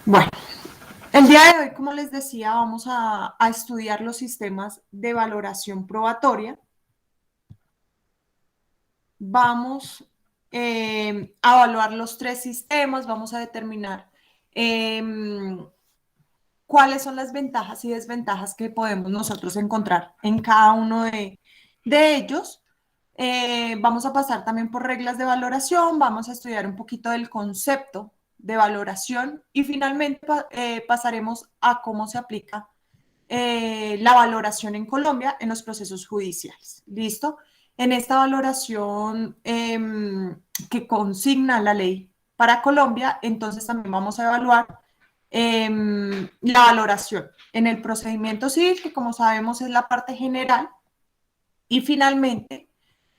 Bueno, el día de hoy, como les decía, vamos a estudiar los sistemas de valoración probatoria. Vamos a evaluar los tres sistemas, vamos a determinar cuáles son las ventajas y desventajas que podemos nosotros encontrar en cada uno de ellos. Vamos a pasar también por reglas de valoración, vamos a estudiar un poquito del concepto de valoración y finalmente pasaremos a cómo se aplica la valoración en Colombia en los procesos judiciales. ¿Listo? En esta valoración que consigna la ley para Colombia, entonces también vamos a evaluar la valoración en el procedimiento civil, que como sabemos es la parte general, y finalmente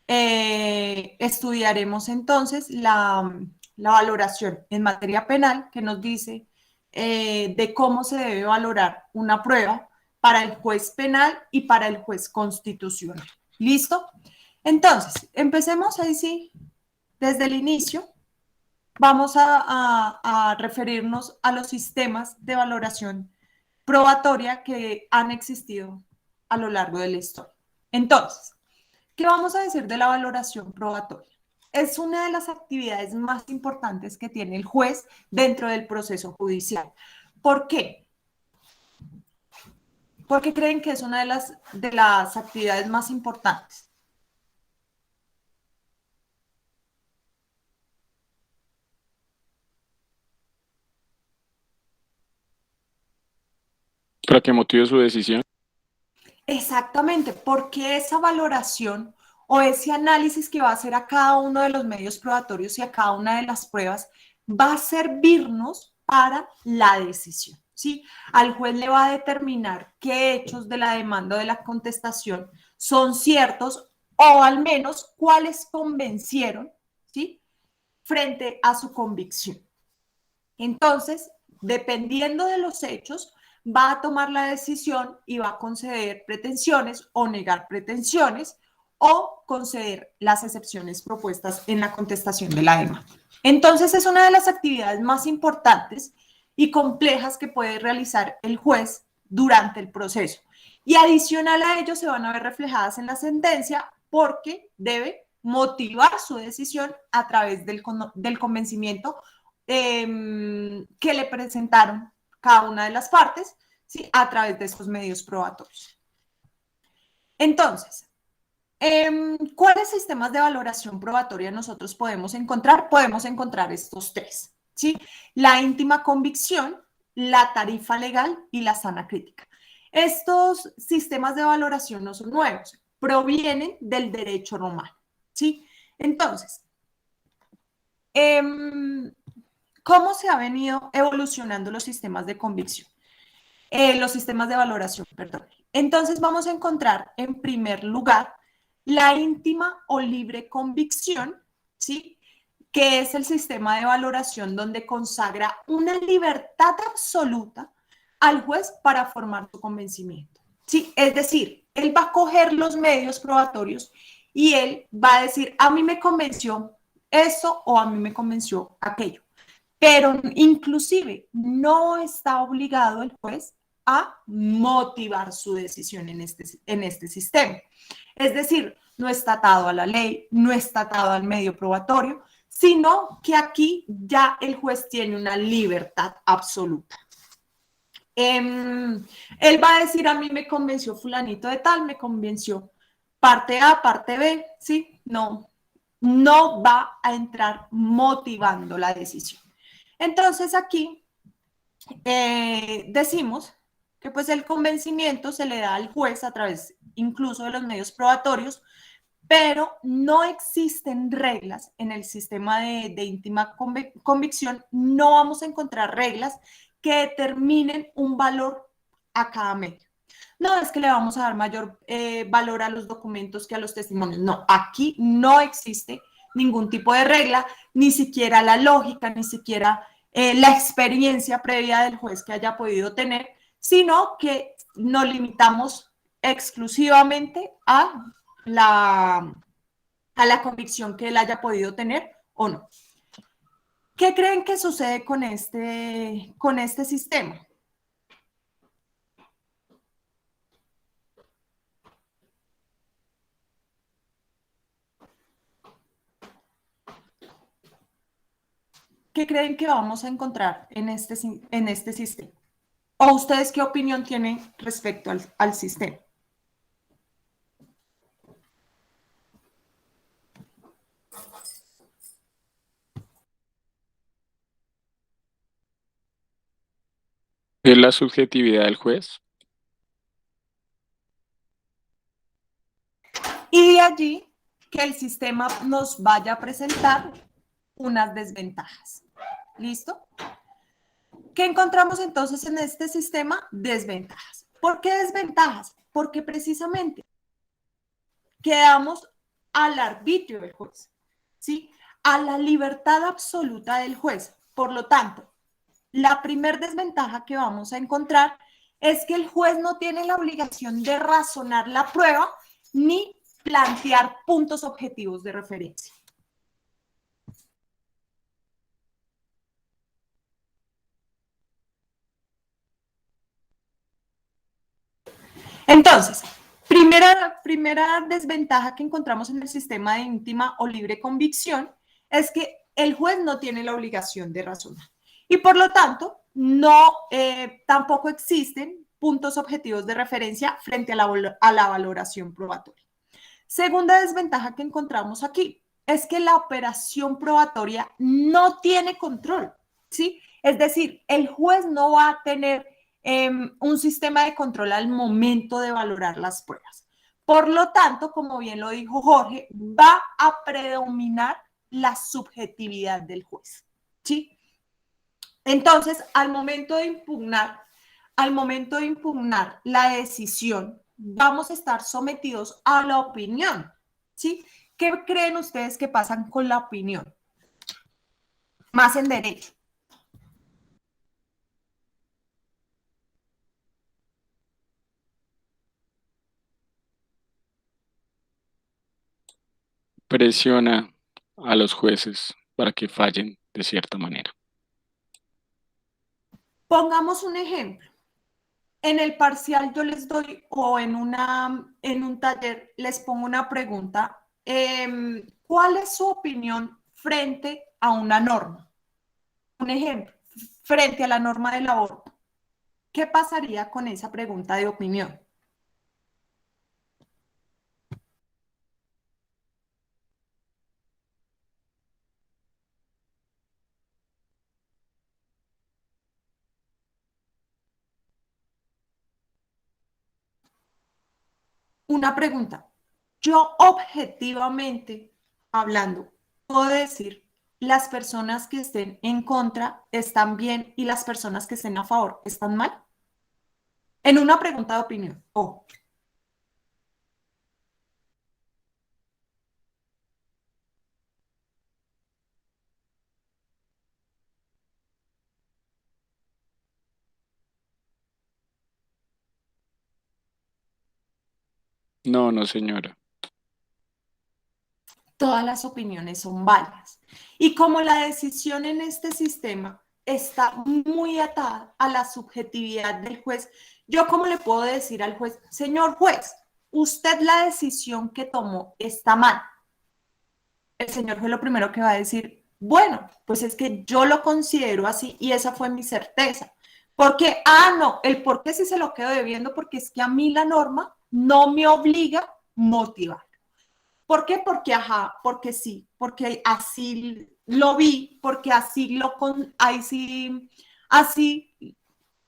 estudiaremos entonces la valoración en materia penal, que nos dice de cómo se debe valorar una prueba para el juez penal y para el juez constitucional. ¿Listo? Entonces, empecemos ahí sí, desde el inicio. Vamos a referirnos a los sistemas de valoración probatoria que han existido a lo largo de la historia. Entonces, ¿qué vamos a decir de la valoración probatoria? Es una de las actividades más importantes que tiene el juez dentro del proceso judicial. ¿Por qué? Porque creen que es una de las actividades más importantes. ¿Para qué motive su decisión? Exactamente, porque esa valoración o ese análisis que va a hacer a cada uno de los medios probatorios y a cada una de las pruebas va a servirnos para la decisión, ¿sí? Al juez le va a determinar qué hechos de la demanda o de la contestación son ciertos o al menos cuáles convencieron, ¿sí? Frente a su convicción. Entonces, dependiendo de los hechos, va a tomar la decisión y va a conceder pretensiones o negar pretensiones o conceder las excepciones propuestas en la contestación de la demanda. Entonces, es una de las actividades más importantes y complejas que puede realizar el juez durante el proceso. Y adicional a ello, se van a ver reflejadas en la sentencia porque debe motivar su decisión a través del convencimiento que le presentaron cada una de las partes, ¿sí? A través de estos medios probatorios. Entonces, ¿cuáles sistemas de valoración probatoria nosotros podemos encontrar? Podemos encontrar estos tres, ¿sí? La íntima convicción, la tarifa legal y la sana crítica. Estos sistemas de valoración no son nuevos, provienen del derecho romano, ¿sí? Entonces, ¿cómo se ha venido evolucionando los sistemas de convicción? Los sistemas de valoración, perdón. Entonces vamos a encontrar en primer lugar la íntima o libre convicción, ¿sí? Que es el sistema de valoración donde consagra una libertad absoluta al juez para formar su convencimiento, ¿sí? Es decir, él va a coger los medios probatorios y él va a decir, a mí me convenció esto o a mí me convenció aquello. Pero inclusive no está obligado el juez a motivar su decisión en este sistema. Es decir, no está atado a la ley, no está atado al medio probatorio, sino que aquí ya el juez tiene una libertad absoluta. Él va a decir, a mí me convenció fulanito de tal, me convenció parte A, parte B, ¿sí? No va a entrar motivando la decisión. Entonces aquí decimos que pues el convencimiento se le da al juez a través incluso de los medios probatorios, pero no existen reglas en el sistema de íntima convicción, no vamos a encontrar reglas que determinen un valor a cada medio. No es que le vamos a dar mayor valor a los documentos que a los testimonios, no, aquí no existe ningún tipo de regla, ni siquiera la lógica, ni siquiera la experiencia previa del juez que haya podido tener, sino que nos limitamos exclusivamente la convicción que él haya podido tener o no. ¿Qué creen que sucede con este sistema? ¿Qué creen que vamos a encontrar en este sistema? ¿O ustedes qué opinión tienen respecto al sistema? ¿Es la subjetividad del juez? Y de allí que el sistema nos vaya a presentar unas desventajas. ¿Listo? ¿Qué encontramos entonces en este sistema? Desventajas. ¿Por qué desventajas? Porque precisamente quedamos al arbitrio del juez, ¿sí? A la libertad absoluta del juez. Por lo tanto, la primer desventaja que vamos a encontrar es que el juez no tiene la obligación de razonar la prueba ni plantear puntos objetivos de referencia. Entonces, primera desventaja que encontramos en el sistema de íntima o libre convicción es que el juez no tiene la obligación de razonar y por lo tanto tampoco existen puntos objetivos de referencia frente a la valoración probatoria. Segunda desventaja que encontramos aquí es que la operación probatoria no tiene control, ¿sí? Es decir, el juez no va a tener un sistema de control al momento de valorar las pruebas. Por lo tanto, como bien lo dijo Jorge, va a predominar la subjetividad del juez, ¿sí? Entonces, al momento de impugnar la decisión, vamos a estar sometidos a la opinión, ¿sí? ¿Qué creen ustedes que pasan con la opinión? Más en derecho. Presiona a los jueces para que fallen de cierta manera. Pongamos un ejemplo. En el parcial yo les doy, o en un taller les pongo una pregunta. ¿Cuál es su opinión frente a una norma? Un ejemplo, frente a la norma del aborto. ¿Qué pasaría con esa pregunta de opinión? Una pregunta. Yo objetivamente hablando, puedo decir, las personas que estén en contra están bien y las personas que estén a favor están mal. En una pregunta de opinión. Oh, No, no, señora. todas las opiniones son válidas. Y como la decisión en este sistema está muy atada a la subjetividad del juez, yo cómo le puedo decir al juez, señor juez, usted la decisión que tomó está mal. El señor juez lo primero que va a decir, bueno, pues es que yo lo considero así y esa fue mi certeza. Porque, no, el por qué sí se lo quedo debiendo porque es que a mí la norma no me obliga a motivar. ¿Por qué? Porque, porque sí, porque así lo vi, porque así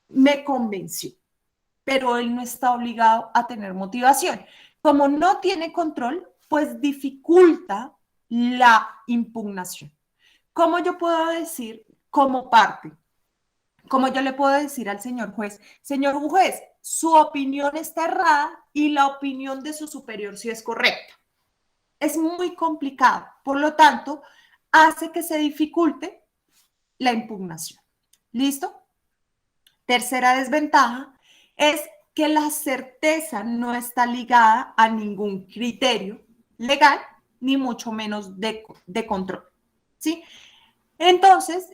me convenció. Pero él no está obligado a tener motivación. Como no tiene control, pues dificulta la impugnación. ¿Cómo yo puedo decir como parte? ¿Cómo yo le puedo decir al señor juez, su opinión está errada y la opinión de su superior sí es correcta? Es muy complicado. Por lo tanto, hace que se dificulte la impugnación. ¿Listo? Tercera desventaja es que la certeza no está ligada a ningún criterio legal, ni mucho menos de control. ¿Sí? Entonces,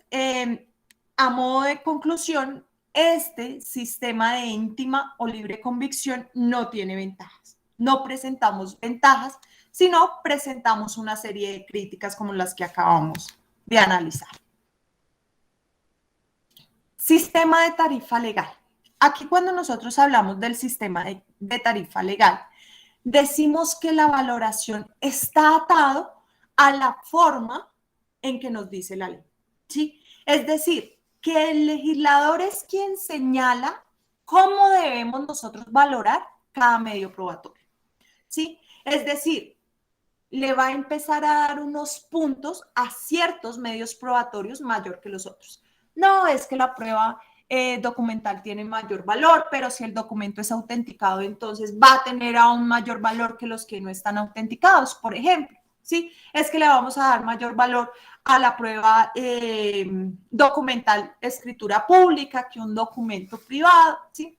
a modo de conclusión, este sistema de íntima o libre convicción no tiene ventajas. No presentamos ventajas, sino presentamos una serie de críticas como las que acabamos de analizar. Sistema de tarifa legal. Aquí cuando nosotros hablamos del sistema de tarifa legal, decimos que la valoración está atado a la forma en que nos dice la ley, ¿sí? Es decir, que el legislador es quien señala cómo debemos nosotros valorar cada medio probatorio, ¿sí? Es decir, le va a empezar a dar unos puntos a ciertos medios probatorios mayor que los otros. No es que la prueba documental tiene mayor valor, pero si el documento es autenticado, entonces va a tener aún mayor valor que los que no están autenticados, por ejemplo. ¿Sí? Es que le vamos a dar mayor valor a la prueba documental escritura pública que un documento privado. ¿Sí?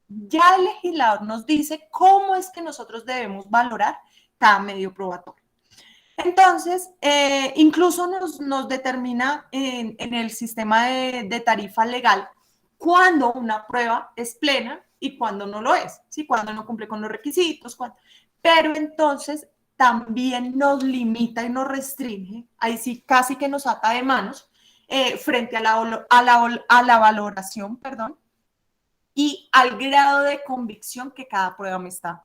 Ya el legislador nos dice cómo es que nosotros debemos valorar cada medio probatorio. Entonces, incluso nos determina en el sistema de tarifa legal cuándo una prueba es plena y cuándo no lo es, ¿sí? Cuándo no cumple con los requisitos, cuándo. Pero entonces también nos limita y nos restringe, ahí sí casi que nos ata de manos, frente a la valoración, perdón, y al grado de convicción que cada prueba me está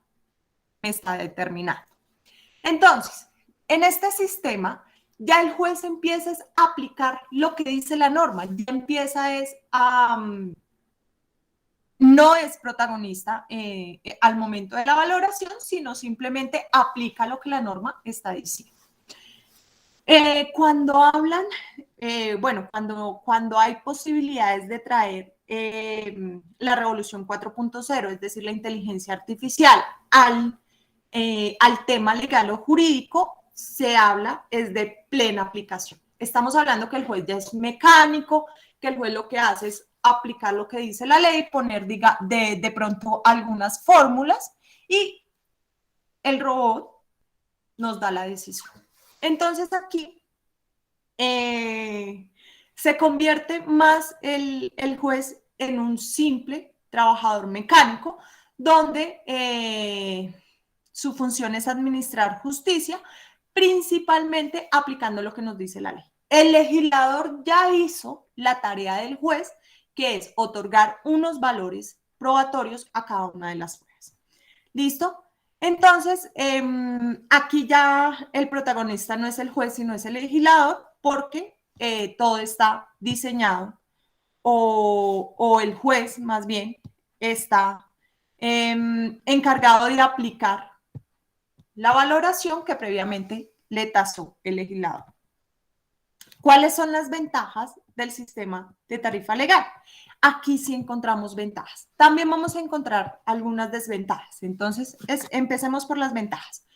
determinando. Entonces, en este sistema, ya el juez empieza a aplicar lo que dice la norma, ya empieza no es protagonista al momento de la valoración, sino simplemente aplica lo que la norma está diciendo. Cuando hablan, bueno, cuando hay posibilidades de traer la revolución 4.0, es decir, la inteligencia artificial al tema legal o jurídico, se habla es de plena aplicación. Estamos hablando que el juez ya es mecánico, que el juez lo que hace es aplicar lo que dice la ley, poner de pronto algunas fórmulas y el robot nos da la decisión. Entonces aquí se convierte más el juez en un simple trabajador mecánico, donde su función es administrar justicia, principalmente aplicando lo que nos dice la ley. El legislador ya hizo la tarea del juez, que es otorgar unos valores probatorios a cada una de las pruebas. ¿Listo? Entonces, aquí ya el protagonista no es el juez, sino es el legislador, porque todo está diseñado, o el juez más bien está encargado de aplicar la valoración que previamente le tasó el legislador. ¿Cuáles son las ventajas del sistema de tarifa legal? Aquí sí encontramos ventajas. También vamos a encontrar algunas desventajas. Entonces, empecemos por las ventajas.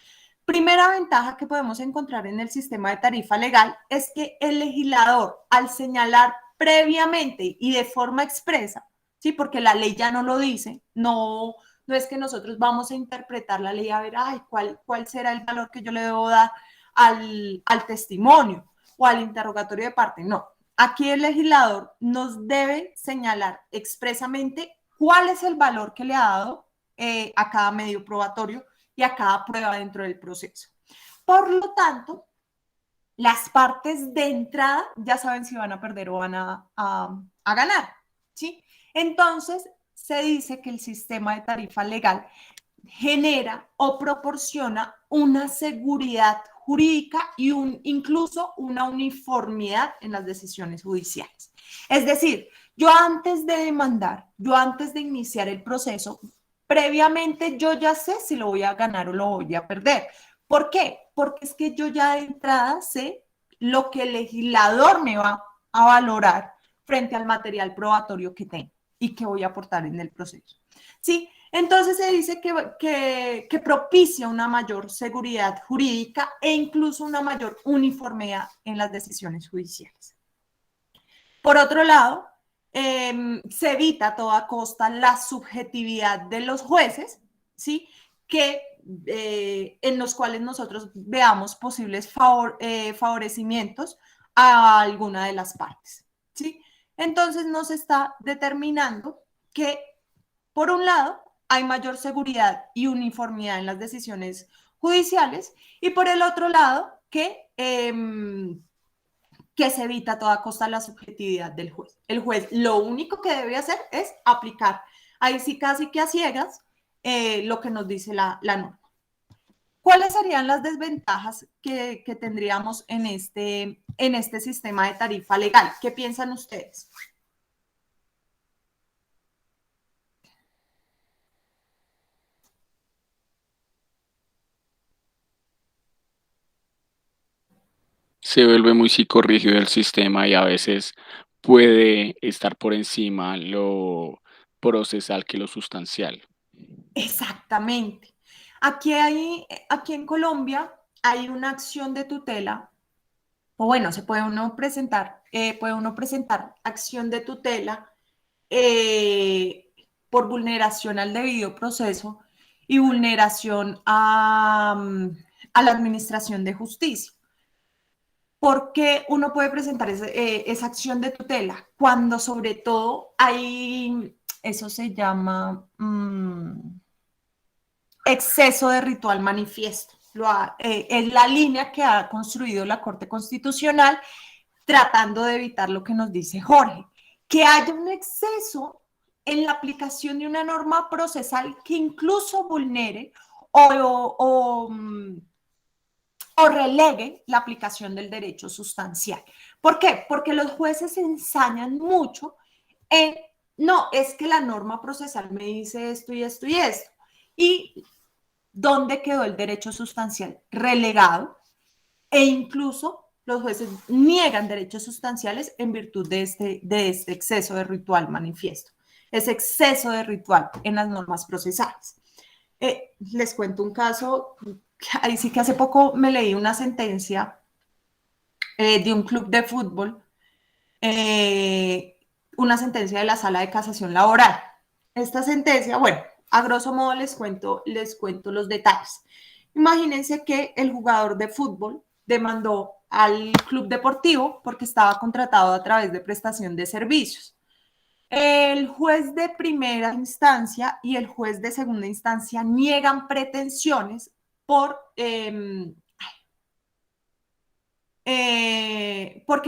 Primera ventaja que podemos encontrar en el sistema de tarifa legal es que el legislador, al señalar previamente y de forma expresa, ¿sí? Porque la ley ya no lo dice, no es que nosotros vamos a interpretar la ley a ver, ay, ¿cuál será el valor que yo le debo dar al testimonio o al interrogatorio de parte? No, aquí el legislador nos debe señalar expresamente cuál es el valor que le ha dado a cada medio probatorio y a cada prueba dentro del proceso. Por lo tanto, las partes de entrada ya saben si van a perder o van a ganar, ¿sí? Entonces, se dice que el sistema de tarifa legal genera o proporciona una seguridad jurídica y incluso una uniformidad en las decisiones judiciales. Es decir, yo antes de demandar, yo antes de iniciar el proceso, previamente yo ya sé si lo voy a ganar o lo voy a perder. ¿Por qué? Porque es que yo ya de entrada sé lo que el legislador me va a valorar frente al material probatorio que tengo y que voy a aportar en el proceso. ¿Sí? Entonces se dice que propicia una mayor seguridad jurídica e incluso una mayor uniformidad en las decisiones judiciales. Por otro lado, se evita a toda costa la subjetividad de los jueces, ¿sí? En los cuales nosotros veamos posibles favorecimientos a alguna de las partes, ¿sí? Entonces nos está determinando que, por un lado, hay mayor seguridad y uniformidad en las decisiones judiciales y por el otro lado, que se evita a toda costa la subjetividad del juez. El juez lo único que debe hacer es aplicar, ahí sí casi que a ciegas, lo que nos dice la norma. ¿Cuáles serían las desventajas que tendríamos en este sistema de tarifa legal? ¿Qué piensan ustedes? Se vuelve muy psicorrígido el sistema y a veces puede estar por encima lo procesal que lo sustancial. Exactamente. Aquí en Colombia hay una acción de tutela, o bueno, puede uno presentar acción de tutela por vulneración al debido proceso y vulneración a la administración de justicia. ¿Por qué uno puede presentar esa acción de tutela? Cuando sobre todo hay, eso se llama exceso de ritual manifiesto. Es la línea que ha construido la Corte Constitucional tratando de evitar lo que nos dice Jorge, que haya un exceso en la aplicación de una norma procesal que incluso vulnere o relegue la aplicación del derecho sustancial. ¿Por qué? Porque los jueces se ensañan mucho en, no, es que la norma procesal me dice esto y esto y esto. ¿Y dónde quedó el derecho sustancial? Relegado, e incluso los jueces niegan derechos sustanciales en virtud de este exceso de ritual manifiesto, ese exceso de ritual en las normas procesales. Les cuento un caso, ahí sí que hace poco me leí una sentencia de un club de fútbol, eh, una sentencia de la Sala de Casación Laboral. Esta sentencia, bueno, a grosso modo les cuento los detalles. Imagínense que el jugador de fútbol demandó al club deportivo porque estaba contratado a través de prestación de servicios. El juez de primera instancia y el juez de segunda instancia niegan pretensiones porque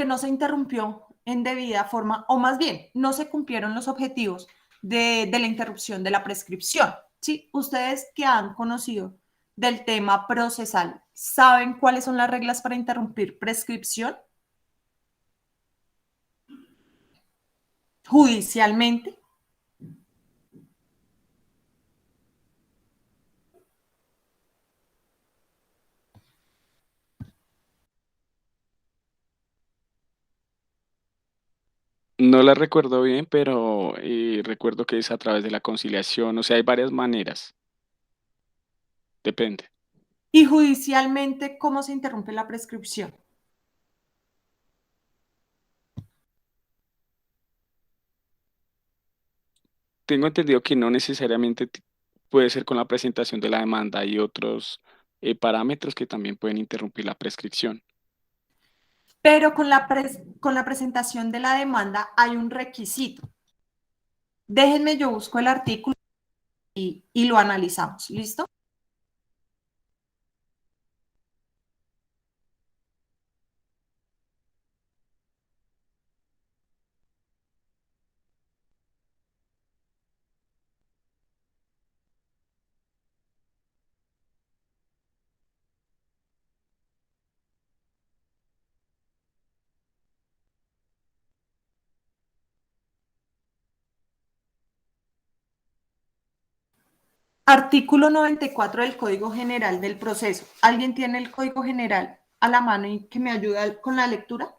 no se interrumpió en debida forma, o más bien, no se cumplieron los objetivos de la interrupción de la prescripción. ¿Sí? Ustedes que han conocido del tema procesal, ¿saben cuáles son las reglas para interrumpir prescripción judicialmente? No la recuerdo bien, pero recuerdo que es a través de la conciliación, o sea, hay varias maneras, depende. Y judicialmente, ¿cómo se interrumpe la prescripción? Tengo entendido que no necesariamente puede ser con la presentación de la demanda, hay otros parámetros que también pueden interrumpir la prescripción. Pero con la presentación de la demanda hay un requisito. Déjenme, yo busco el artículo y lo analizamos. ¿Listo? Artículo 94 del Código General del Proceso. ¿Alguien tiene el Código General a la mano y que me ayuda con la lectura?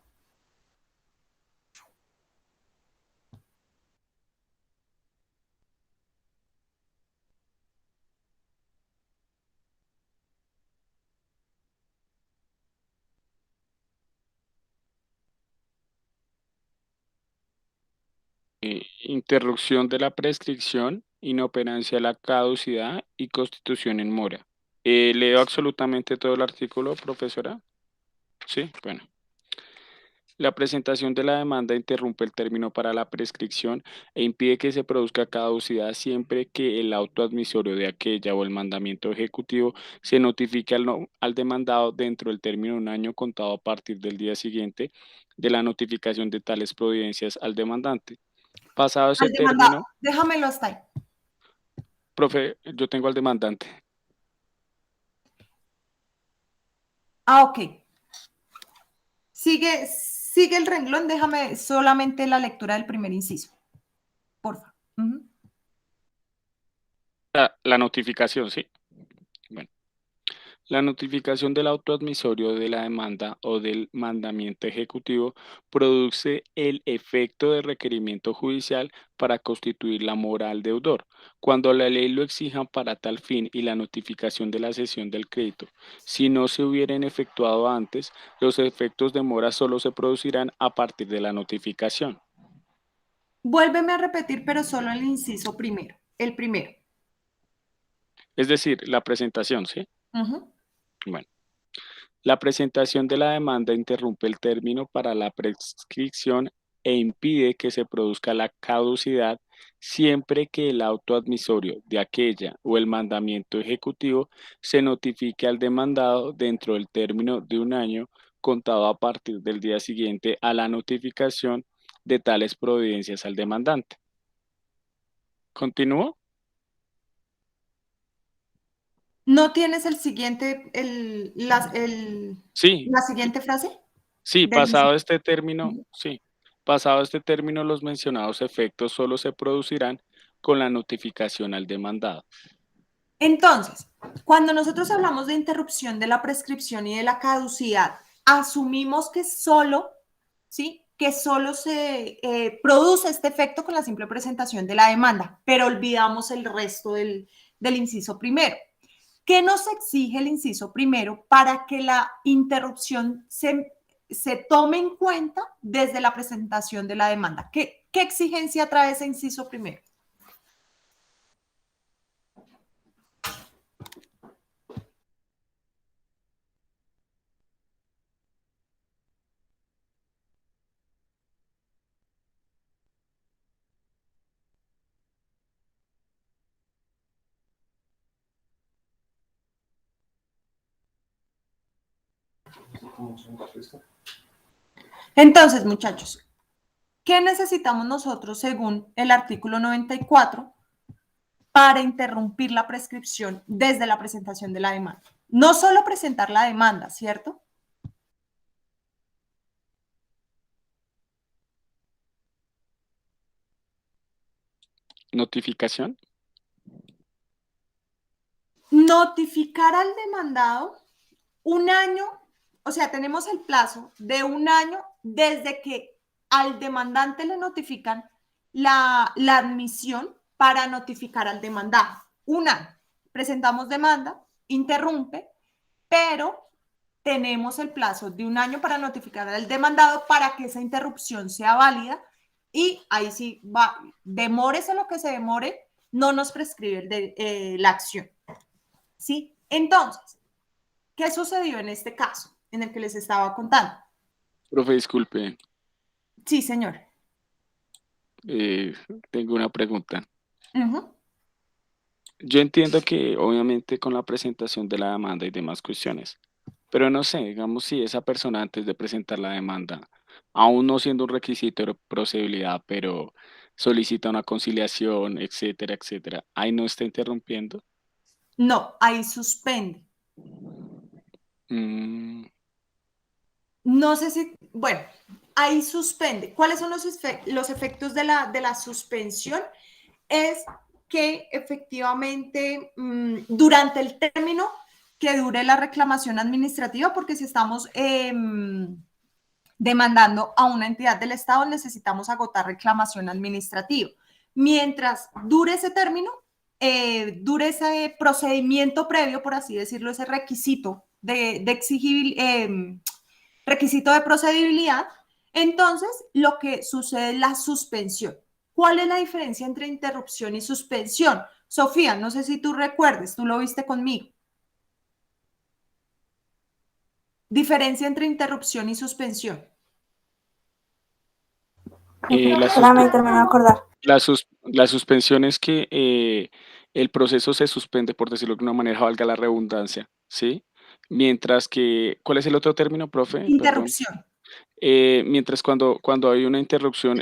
Interrupción de la prescripción, inoperancia de la caducidad y constitución en mora. ¿Leo absolutamente todo el artículo, profesora? Sí, bueno. La presentación de la demanda interrumpe el término para la prescripción e impide que se produzca caducidad siempre que el auto admisorio de aquella o el mandamiento ejecutivo se notifique al demandado dentro del término de un año contado a partir del día siguiente de la notificación de tales providencias al demandante. Pasado ese Al demandado, término, déjamelo hasta ahí. profe, yo tengo al demandante. Ah, ok. Sigue el renglón, déjame solamente la lectura del primer inciso, porfa. Ujú. La notificación, sí. Bueno. La notificación del auto admisorio de la demanda o del mandamiento ejecutivo produce el efecto de requerimiento judicial para constituir la mora al deudor, cuando la ley lo exija para tal fin y la notificación de la cesión del crédito. Si no se hubieran efectuado antes, los efectos de mora solo se producirán a partir de la notificación. Vuélveme a repetir, pero solo el inciso primero, el primero. Es decir, la presentación, ¿sí? Ujú. Bueno. La presentación de la demanda interrumpe el término para la prescripción e impide que se produzca la caducidad siempre que el auto admisorio de aquella o el mandamiento ejecutivo se notifique al demandado dentro del término de un año contado a partir del día siguiente a la notificación de tales providencias al demandante. ¿Continúo? ¿No tienes el siguiente, Sí, la siguiente frase sí, del pasado inciso? este término, Ujú. sí. Pasado este término, los mencionados efectos solo se producirán con la notificación al demandado. Entonces, cuando nosotros hablamos de interrupción de la prescripción y de la caducidad, asumimos que solo, ¿sí? Que solo se produce este efecto con la simple presentación de la demanda, pero olvidamos el resto del inciso primero. ¿Qué nos exige el inciso primero para que la interrupción se tome en cuenta desde la presentación de la demanda? ¿Qué exigencia trae ese inciso primero? Entonces, muchachos, ¿qué necesitamos nosotros según el artículo 94 para interrumpir la prescripción desde la presentación de la demanda? No solo presentar la demanda, ¿cierto? Notificación. Notificar al demandado un año, o sea, tenemos el plazo de un año desde que al demandante le notifican la admisión para notificar al demandado. Un año. Presentamos demanda, interrumpe, pero tenemos el plazo de un año para notificar al demandado para que esa interrupción sea válida y ahí sí va, demórese lo que se demore, no nos prescribe la acción. ¿Sí? Entonces, ¿qué sucedió en este caso en el que les estaba contando? Profe, disculpe, Sí, señor. eh, tengo una pregunta. Uh -huh. Yo entiendo que obviamente con la presentación de la demanda y demás cuestiones, pero no sé, digamos si esa persona antes de presentar la demanda, aún no siendo un requisito de procedibilidad, pero solicita una conciliación, etcétera, etcétera, ahí no está interrumpiendo. No, ahí suspende. Mm, No sé si, bueno, ahí suspende. ¿Cuáles son los efectos de la suspensión? Es que efectivamente durante el término que dure la reclamación administrativa, porque si estamos demandando a una entidad del Estado, necesitamos agotar reclamación administrativa. Mientras dure ese término, dure ese procedimiento previo, por así decirlo, ese requisito de exigibilidad, requisito de procedibilidad, entonces lo que sucede es la suspensión. ¿Cuál es la diferencia entre interrupción y suspensión? Sofía, no sé si tú recuerdes, tú lo viste conmigo. Diferencia entre interrupción y suspensión. La, Espérame, termino de acordar. la suspensión es que el proceso se suspende, por decirlo de una manera, valga la redundancia, ¿sí? Mientras que, ¿cuál es el otro término, profe? Perdón. Interrupción. Mientras cuando hay una interrupción,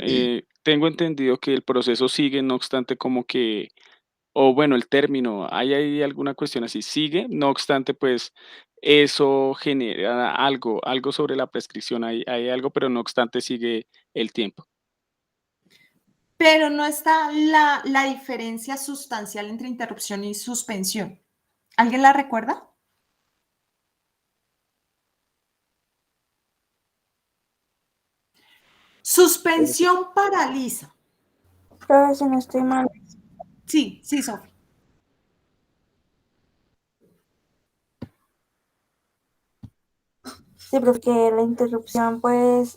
tengo entendido que el proceso sigue, no obstante, como que, o bueno, el término, hay alguna cuestión así, sigue, no obstante, pues eso genera algo sobre la prescripción, hay algo, pero no obstante sigue el tiempo. Pero no está la diferencia sustancial entre interrupción y suspensión. ¿Alguien la recuerda? Suspensión paraliza. Pero si no estoy mal. Sí, sí, Sofía. Sí, porque la interrupción, pues,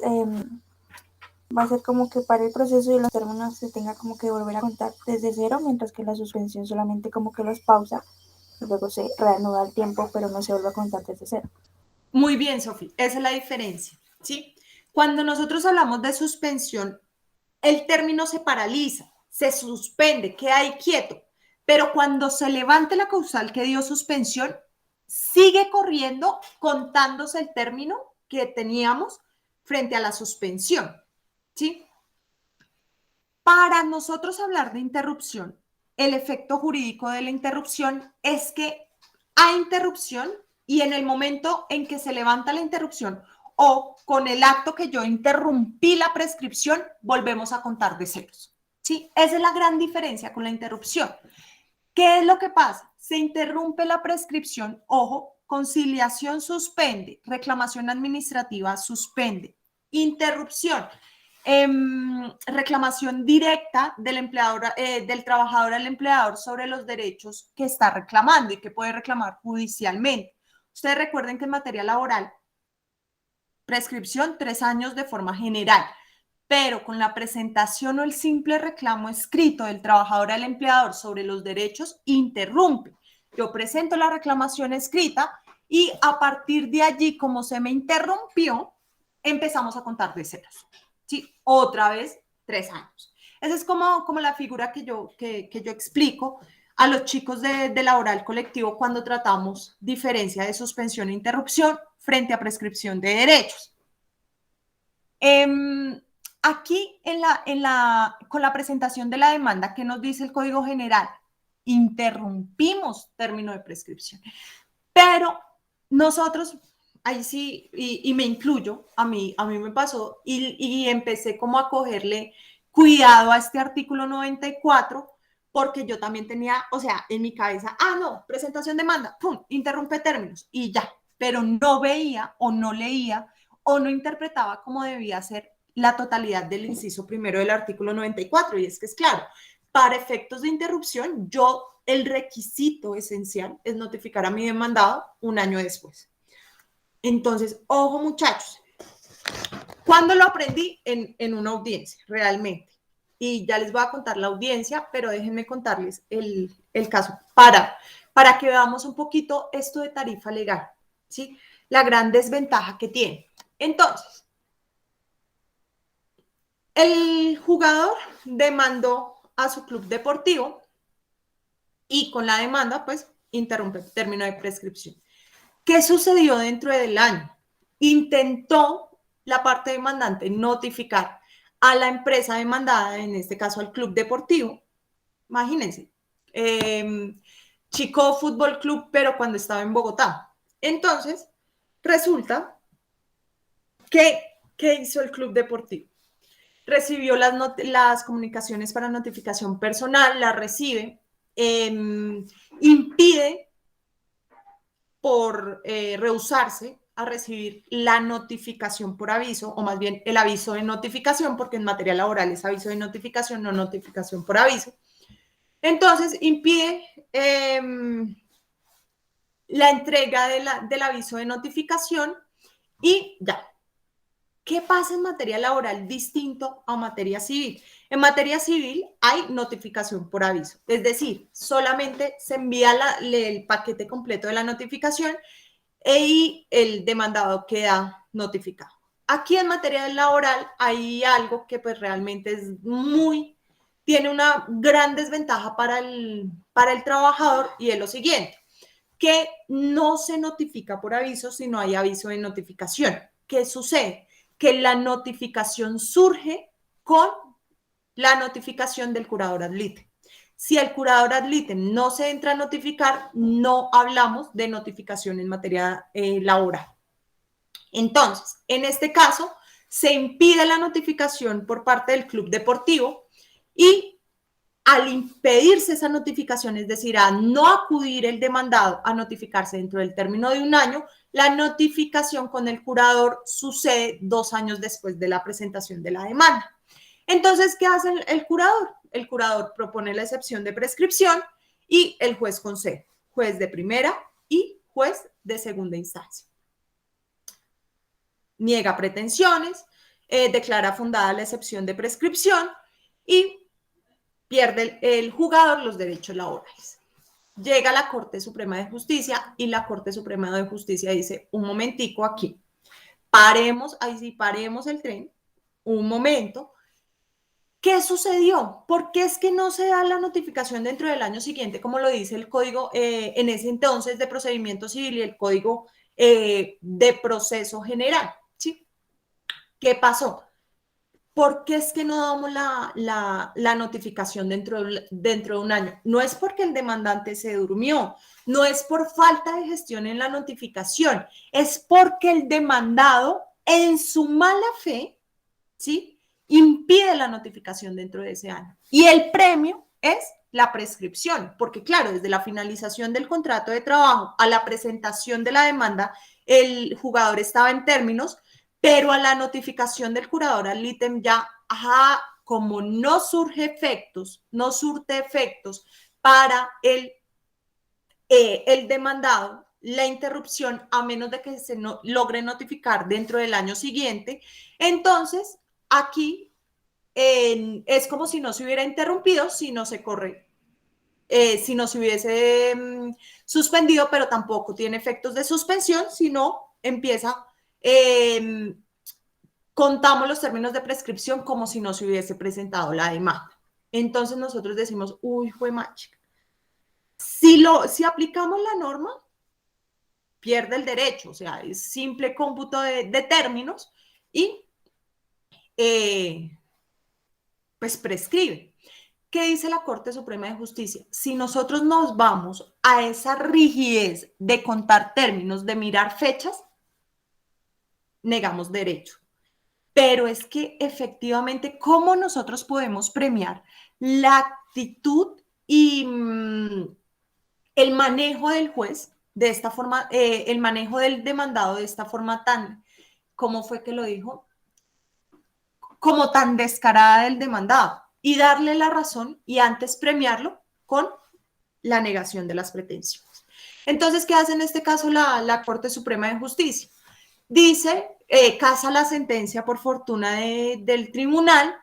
va a ser como que para el proceso y los términos se tenga como que volver a contar desde cero, mientras que la suspensión solamente como que los pausa y luego se reanuda el tiempo, pero no se vuelve a contar desde cero. Muy bien, Sofía. Esa es la diferencia, ¿sí? Cuando nosotros hablamos de suspensión, el término se paraliza, se suspende, queda ahí quieto. Pero cuando se levante la causal que dio suspensión, sigue corriendo contándose el término que teníamos frente a la suspensión, ¿sí? Para nosotros hablar de interrupción, el efecto jurídico de la interrupción es que hay interrupción y en el momento en que se levanta la interrupción o con el acto que yo interrumpí la prescripción, volvemos a contar de ceros. ¿Sí? Esa es la gran diferencia con la interrupción. ¿Qué es lo que pasa? Se interrumpe la prescripción, ojo, conciliación suspende, reclamación administrativa suspende, interrupción, reclamación directa del empleador, del trabajador al empleador sobre los derechos que está reclamando y que puede reclamar judicialmente. Ustedes recuerden que en materia laboral, prescripción 3 años de forma general, pero con la presentación o el simple reclamo escrito del trabajador al empleador sobre los derechos, interrumpe. Yo presento la reclamación escrita y a partir de allí, como se me interrumpió, empezamos a contar de ceros. ¿Sí? Otra vez, 3 años. Esa es como la figura que yo explico a los chicos de laboral colectivo cuando tratamos diferencia de suspensión e interrupción frente a prescripción de derechos. Aquí con la presentación de la demanda, ¿qué nos dice el Código General? Interrumpimos término de prescripción. Pero nosotros, ahí sí, y me incluyo, a mí me pasó y empecé como a cogerle cuidado a este artículo 94 porque yo también tenía, o sea, en mi cabeza, no, presentación de demanda, pum, interrumpe términos y ya, pero no veía o no leía o no interpretaba como debía ser la totalidad del inciso primero del artículo 94. Y es que es claro, para efectos de interrupción, el requisito esencial es notificar a mi demandado un año después. Entonces, ojo muchachos, ¿cuándo lo aprendí? En una audiencia, realmente. Y ya les voy a contar la audiencia, pero déjenme contarles el caso para que veamos un poquito esto de tarifa legal, ¿sí? La gran desventaja que tiene. Entonces, el jugador demandó a su club deportivo y con la demanda, pues, interrumpe el término de prescripción. ¿Qué sucedió dentro del año? Intentó la parte demandante notificar a la empresa demandada, en este caso al club deportivo, imagínense, Chico Fútbol Club, pero cuando estaba en Bogotá. Entonces, resulta que, ¿qué hizo el club deportivo? Recibió las comunicaciones para notificación personal, las recibe, impide por rehusarse a recibir la notificación por aviso, o más bien el aviso de notificación, porque en materia laboral es aviso de notificación, no notificación por aviso. Entonces, impide la entrega del aviso de notificación y ya. ¿Qué pasa en materia laboral distinto a materia civil? En materia civil hay notificación por aviso, es decir, solamente se envía el paquete completo de la notificación y el demandado queda notificado. aquí en materia laboral hay algo que pues realmente tiene una gran desventaja para el trabajador, y es lo siguiente, que no se notifica por aviso, sino hay aviso de notificación. ¿Qué sucede? Que la notificación surge con la notificación del curador ad litem. Si el curador ad litem no se entra a notificar, no hablamos de notificación en materia laboral. Entonces, en este caso, se impide la notificación por parte del club deportivo, y al impedirse esa notificación, es decir, a no acudir el demandado a notificarse dentro del término de un año, la notificación con el curador sucede 2 años después de la presentación de la demanda. Entonces, ¿qué hace el curador? El curador propone la excepción de prescripción y el juez concede, juez de primera y juez de segunda instancia. Niega pretensiones, declara fundada la excepción de prescripción y pierde el jugador los derechos laborales. Llega a la Corte Suprema de Justicia y la Corte Suprema de Justicia dice, un momentico aquí, paremos, ahí sí, paremos el tren, un momento. ¿Qué sucedió? ¿Por qué es que no se da la notificación dentro del año siguiente, como lo dice el Código en ese entonces de Procedimiento Civil y el Código de Proceso General? ¿Sí? ¿Qué pasó? ¿Por qué es que no damos la notificación dentro de un año? No es porque el demandante se durmió, no es por falta de gestión en la notificación, es porque el demandado en su mala fe, ¿sí?, impide la notificación dentro de ese año. Y el premio es la prescripción, porque claro, desde la finalización del contrato de trabajo a la presentación de la demanda, el jugador estaba en términos, pero a la notificación del curador ad litem ya, como no surte efectos para el demandado, la interrupción, a menos de que se logre notificar dentro del año siguiente, entonces aquí es como si no se hubiera interrumpido, si no se corre, si no se hubiese suspendido, pero tampoco tiene efectos de suspensión, sino empieza, contamos los términos de prescripción como si no se hubiese presentado la demanda. Entonces nosotros decimos, uy, fue macho. Si aplicamos la norma, pierde el derecho, o sea, es simple cómputo de términos y pues prescribe. ¿Qué dice la Corte Suprema de Justicia? Si nosotros nos vamos a esa rigidez de contar términos, de mirar fechas, negamos derecho. Pero es que efectivamente, ¿cómo nosotros podemos premiar la actitud y el manejo del juez de esta forma, el manejo del demandado de esta forma tan, ¿cómo fue que lo dijo? Como tan descarada del demandado, y darle la razón y antes premiarlo con la negación de las pretensiones. Entonces, ¿qué hace en este caso la Corte Suprema de Justicia? Dice, casa la sentencia por fortuna del tribunal,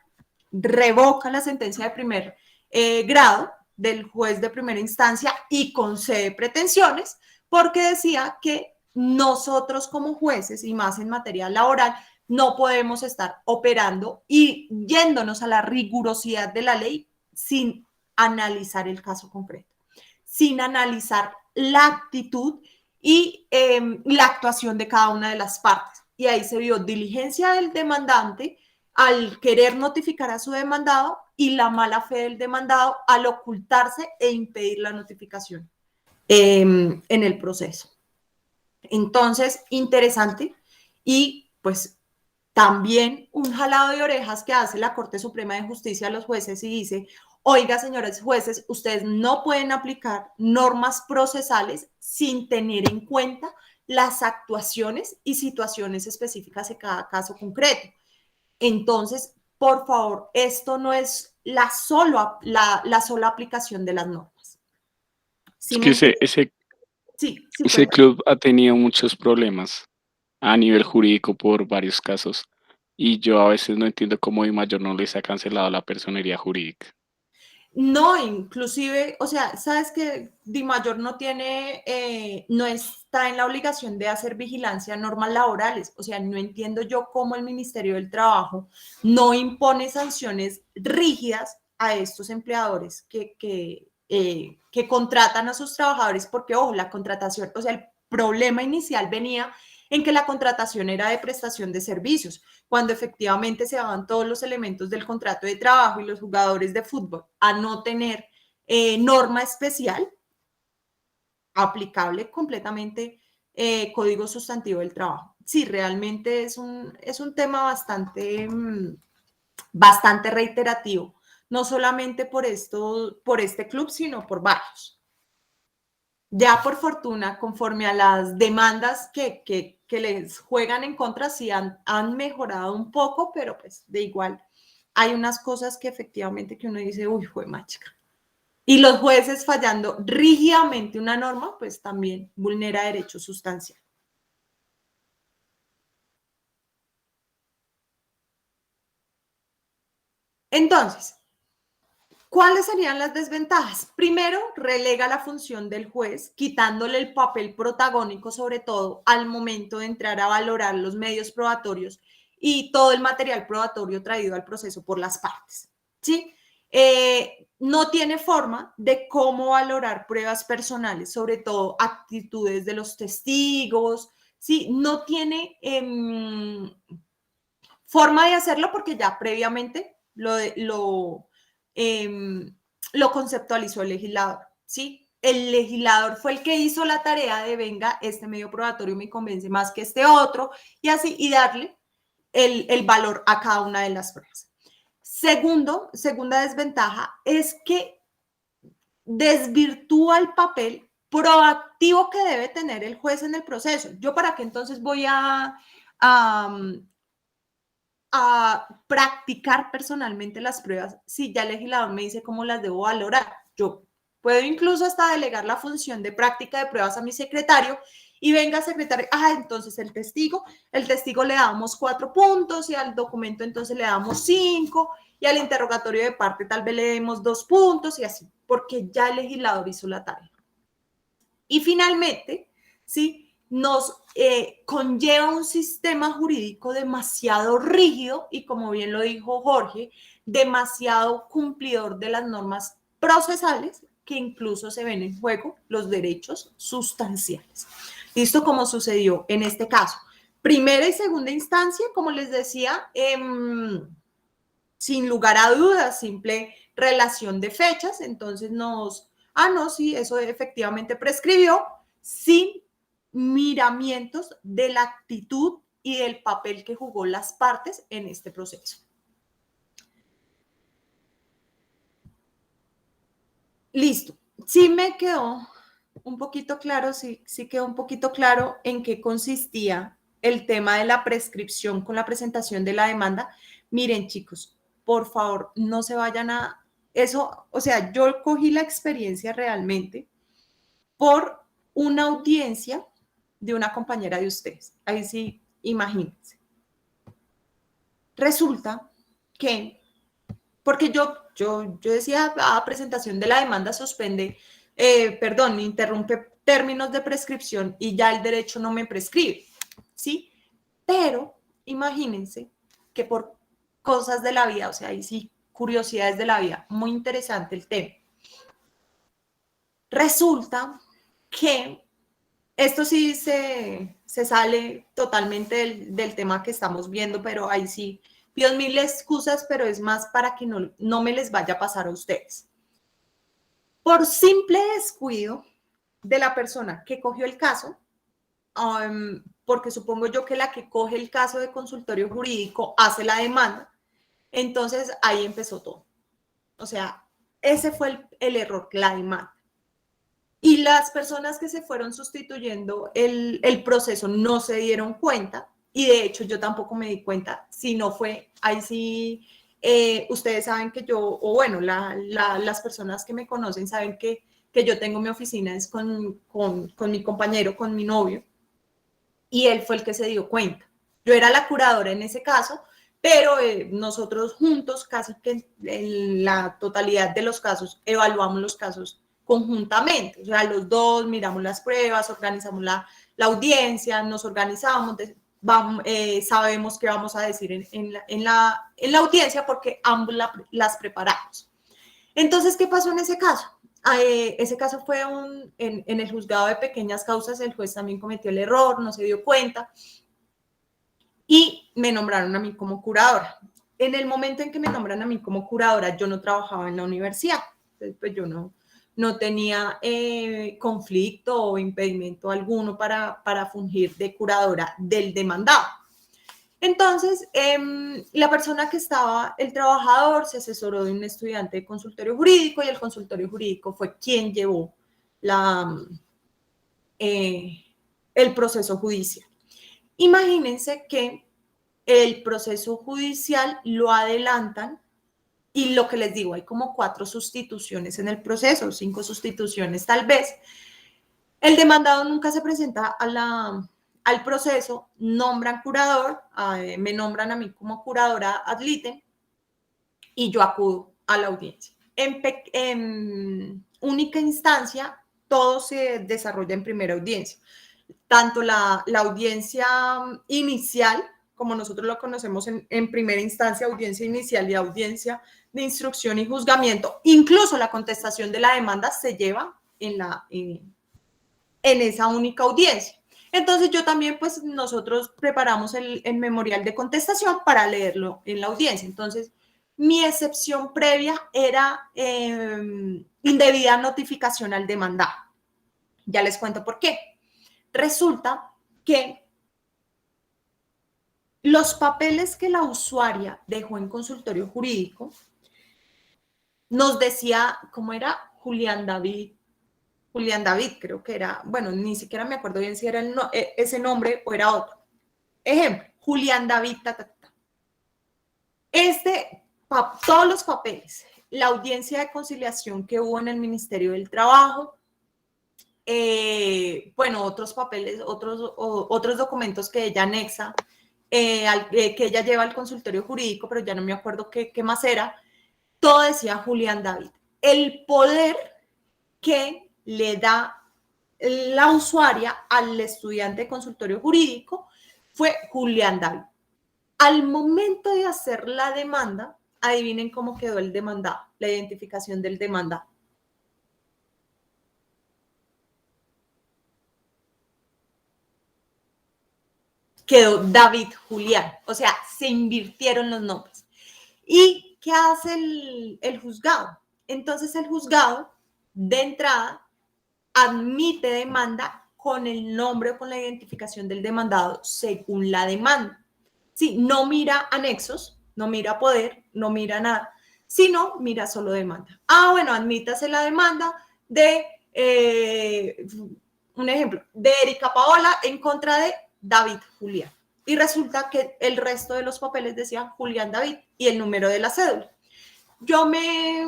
revoca la sentencia de primer grado del juez de primera instancia y concede pretensiones, porque decía que nosotros como jueces, y más en materia laboral, no podemos estar operando y yéndonos a la rigurosidad de la ley sin analizar el caso concreto, sin analizar la actitud y la actuación de cada una de las partes. Y ahí se vio diligencia del demandante al querer notificar a su demandado y la mala fe del demandado al ocultarse e impedir la notificación en el proceso. Entonces, interesante, y pues también un jalado de orejas que hace la Corte Suprema de Justicia a los jueces y dice, oiga, señores jueces, ustedes no pueden aplicar normas procesales sin tener en cuenta las actuaciones y situaciones específicas de cada caso concreto. Entonces, por favor, esto no es la sola aplicación de las normas. Es que ese club ha tenido muchos problemas a nivel jurídico por varios casos, y yo a veces no entiendo cómo Mayor no les ha cancelado la personería jurídica. No, inclusive, o sea, sabes que DIMAYOR no tiene, no está en la obligación de hacer vigilancia a normas laborales. O sea, no entiendo yo cómo el Ministerio del Trabajo no impone sanciones rígidas a estos empleadores que contratan a sus trabajadores, porque, ojo, la contratación, o sea, el problema inicial venía en que la contratación era de prestación de servicios, cuando efectivamente se daban todos los elementos del contrato de trabajo y los jugadores de fútbol a no tener norma especial aplicable completamente código sustantivo del trabajo. Sí, realmente es un tema bastante, bastante reiterativo, no solamente por este club, sino por varios. Ya por fortuna, conforme a las demandas que les juegan en contra, sí han mejorado un poco, pero pues de igual hay unas cosas que efectivamente que uno dice, uy, fue machica. Y los jueces fallando rígidamente una norma, pues también vulnera derecho sustancial. Entonces, ¿cuáles serían las desventajas? Primero, relega la función del juez, quitándole el papel protagónico, sobre todo al momento de entrar a valorar los medios probatorios y todo el material probatorio traído al proceso por las partes. ¿Sí? No tiene forma de cómo valorar pruebas personales, sobre todo actitudes de los testigos. ¿Sí? No tiene forma de hacerlo porque ya previamente lo conceptualizó el legislador, ¿sí? El legislador fue el que hizo la tarea de venga, este medio probatorio me convence más que este otro, y así, y darle el valor a cada una de las pruebas. Segunda desventaja es que desvirtúa el papel proactivo que debe tener el juez en el proceso. ¿Yo para qué entonces voy a practicar personalmente las pruebas si ya el legislador me dice cómo las debo valorar? Yo puedo incluso hasta delegar la función de práctica de pruebas a mi secretario y venga secretario, entonces el testigo le damos 4 puntos y al documento entonces le damos 5 y al interrogatorio de parte tal vez le demos 2 puntos y así, porque ya el legislador hizo la tarea. Y finalmente, ¿sí? Nos conlleva un sistema jurídico demasiado rígido y, como bien lo dijo Jorge, demasiado cumplidor de las normas procesales que incluso se ven en juego los derechos sustanciales. ¿Listo? Como sucedió en este caso. Primera y segunda instancia, como les decía, sin lugar a dudas, simple relación de fechas, entonces no, sí, eso efectivamente prescribió, sin miramientos de la actitud y del papel que jugó las partes en este proceso. Listo. Sí me quedó un poquito claro, sí quedó un poquito claro en qué consistía el tema de la prescripción con la presentación de la demanda. Miren, chicos, por favor, no se vayan a eso. O sea, yo cogí la experiencia realmente por una audiencia de una compañera de ustedes. Ahí sí, imagínense. Resulta que, porque yo decía, presentación de la demanda suspende, interrumpe términos de prescripción y ya el derecho no me prescribe, ¿sí? Pero imagínense que por cosas de la vida, o sea, ahí sí, curiosidades de la vida, muy interesante el tema. Resulta que esto sí se sale totalmente del tema que estamos viendo, pero ahí sí, pido mil excusas, pero es más para que no me les vaya a pasar a ustedes. Por simple descuido de la persona que cogió el caso, porque supongo yo que la que coge el caso de consultorio jurídico hace la demanda, entonces ahí empezó todo. O sea, ese fue el error, la demanda. Y las personas que se fueron sustituyendo el proceso no se dieron cuenta, y de hecho yo tampoco me di cuenta, si no fue, ahí sí, ustedes saben que yo, o bueno, las personas que me conocen saben que yo tengo mi oficina es con mi compañero, con mi novio, y él fue el que se dio cuenta. Yo era la curadora en ese caso, pero nosotros juntos, casi que en la totalidad de los casos, evaluamos los casos conjuntamente, o sea, los dos miramos las pruebas, organizamos la audiencia, nos organizamos, sabemos qué vamos a decir en la audiencia porque ambos las preparamos. Entonces, ¿qué pasó en ese caso? Ese caso fue en el juzgado de pequeñas causas, el juez también cometió el error, no se dio cuenta y me nombraron a mí como curadora. En el momento en que me nombran a mí como curadora, yo no trabajaba en la universidad, entonces pues yo no tenía conflicto o impedimento alguno para fungir de curadora del demandado. Entonces, la persona que estaba, el trabajador, se asesoró de un estudiante de consultorio jurídico y el consultorio jurídico fue quien llevó el proceso judicial. Imagínense que el proceso judicial lo adelantan y lo que les digo, hay como 4 sustituciones en el proceso, 5 sustituciones tal vez. El demandado nunca se presenta al proceso, nombran curador, me nombran a mí como curadora ad litem y yo acudo a la audiencia. En única instancia, todo se desarrolla en primera audiencia. Tanto la audiencia inicial, como nosotros lo conocemos en primera instancia, audiencia inicial y audiencia de instrucción y juzgamiento, incluso la contestación de la demanda se lleva en esa única audiencia. Entonces yo también, pues nosotros preparamos el memorial de contestación para leerlo en la audiencia. Entonces, mi excepción previa era indebida notificación al demandado. Ya les cuento por qué. Resulta que los papeles que la usuaria dejó en consultorio jurídico nos decía, ¿cómo era? Julián David, creo que era, bueno, ni siquiera me acuerdo bien si era ese nombre o era otro. Ejemplo, Julián David, todos los papeles, la audiencia de conciliación que hubo en el Ministerio del Trabajo, bueno, otros papeles, otros documentos que ella anexa, que ella lleva al consultorio jurídico, pero ya no me acuerdo qué más era, todo decía Julián David. El poder que le da la usuaria al estudiante de consultorio jurídico fue Julián David. Al momento de hacer la demanda, adivinen cómo quedó el demandado, la identificación del demandado. Quedó David Julián, o sea, se invirtieron los nombres. ¿Y qué hace el juzgado? Entonces el juzgado, de entrada, admite demanda con el nombre o con la identificación del demandado según la demanda. Sí, no mira anexos, no mira poder, no mira nada, sino mira solo demanda. Bueno, admítase la demanda de, un ejemplo, de Erika Paola en contra de David Julián. Y resulta que el resto de los papeles decía Julián David y el número de la cédula. Yo me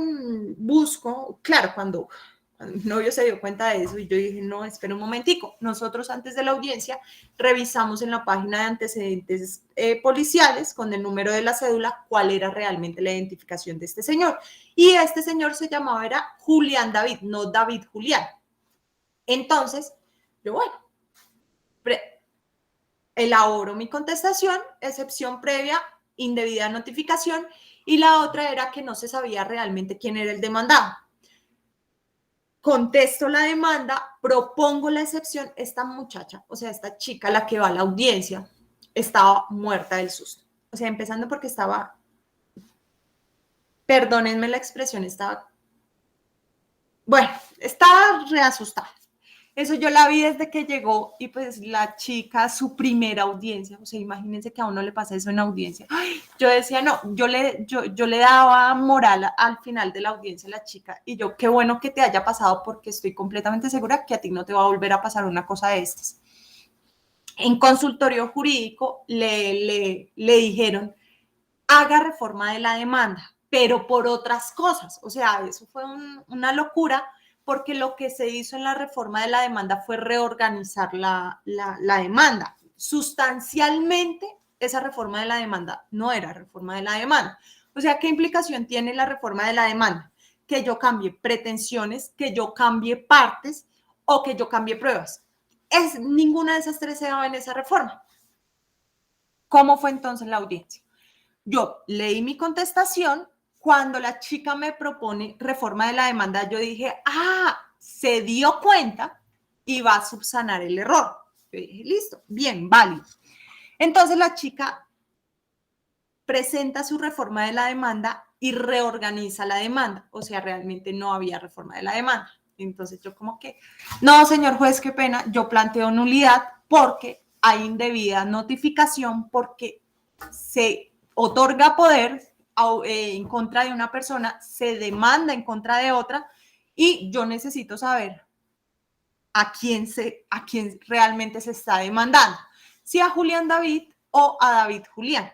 busco, claro, cuando mi novio se dio cuenta de eso y yo dije, no, espera un momentico. Nosotros antes de la audiencia revisamos en la página de antecedentes policiales con el número de la cédula cuál era realmente la identificación de este señor. Y este señor se llamaba, era Julián David, no David Julián. Entonces, yo bueno, elaboro mi contestación, excepción previa, indebida notificación, y la otra era que no se sabía realmente quién era el demandado. Contesto la demanda, propongo la excepción. Esta muchacha, o sea, esta chica, la que va a la audiencia, estaba muerta del susto. O sea, empezando porque estaba, perdónenme la expresión, estaba re asustada. Eso yo la vi desde que llegó y pues la chica, su primera audiencia, o sea, imagínense que a uno le pasa eso en audiencia. Ay, yo decía, no, yo le daba moral al final de la audiencia a la chica y yo, qué bueno que te haya pasado porque estoy completamente segura que a ti no te va a volver a pasar una cosa de estas. En consultorio jurídico le dijeron, haga reforma de la demanda, pero por otras cosas. O sea, eso fue una locura porque lo que se hizo en la reforma de la demanda fue reorganizar la demanda. Sustancialmente esa reforma de la demanda no era reforma de la demanda. O sea, ¿qué implicación tiene la reforma de la demanda? Que yo cambie pretensiones, que yo cambie partes o que yo cambie pruebas. Ninguna de esas tres se daba en esa reforma. ¿Cómo fue entonces la audiencia? Yo leí mi contestación. Cuando la chica me propone reforma de la demanda, yo dije, se dio cuenta y va a subsanar el error. Yo dije, listo, bien, válido. Entonces la chica presenta su reforma de la demanda y reorganiza la demanda. O sea, realmente no había reforma de la demanda. Entonces yo como que, no, señor juez, qué pena, yo planteo nulidad porque hay indebida notificación, porque se otorga poder en contra de una persona, se demanda en contra de otra y yo necesito saber a quién realmente se está demandando, si a Julián David o a David Julián.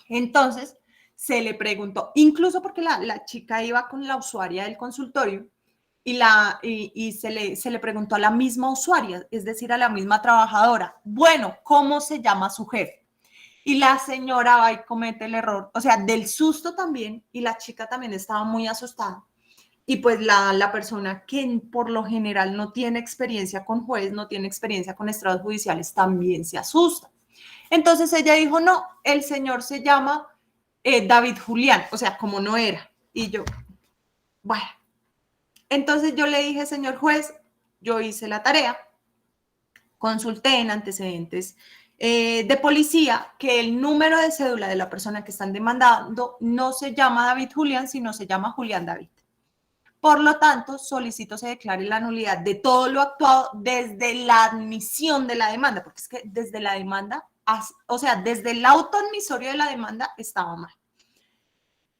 Entonces se le preguntó, incluso porque la chica iba con la usuaria del consultorio y se le preguntó a la misma usuaria, es decir, a la misma trabajadora, bueno, ¿cómo se llama su jefe? Y la señora va y comete el error, o sea, del susto también, y la chica también estaba muy asustada. Y pues la persona que por lo general no tiene experiencia con juez, no tiene experiencia con estrados judiciales, también se asusta. Entonces ella dijo, no, el señor se llama David Julián, o sea, como no era. Y yo, bueno, entonces yo le dije, señor juez, yo hice la tarea, consulté en antecedentes de policía que el número de cédula de la persona que están demandando no se llama David Julián, sino se llama Julián David. Por lo tanto, solicito se declare la nulidad de todo lo actuado desde la admisión de la demanda, porque es que desde la demanda, o sea, desde el auto admisorio de la demanda estaba mal.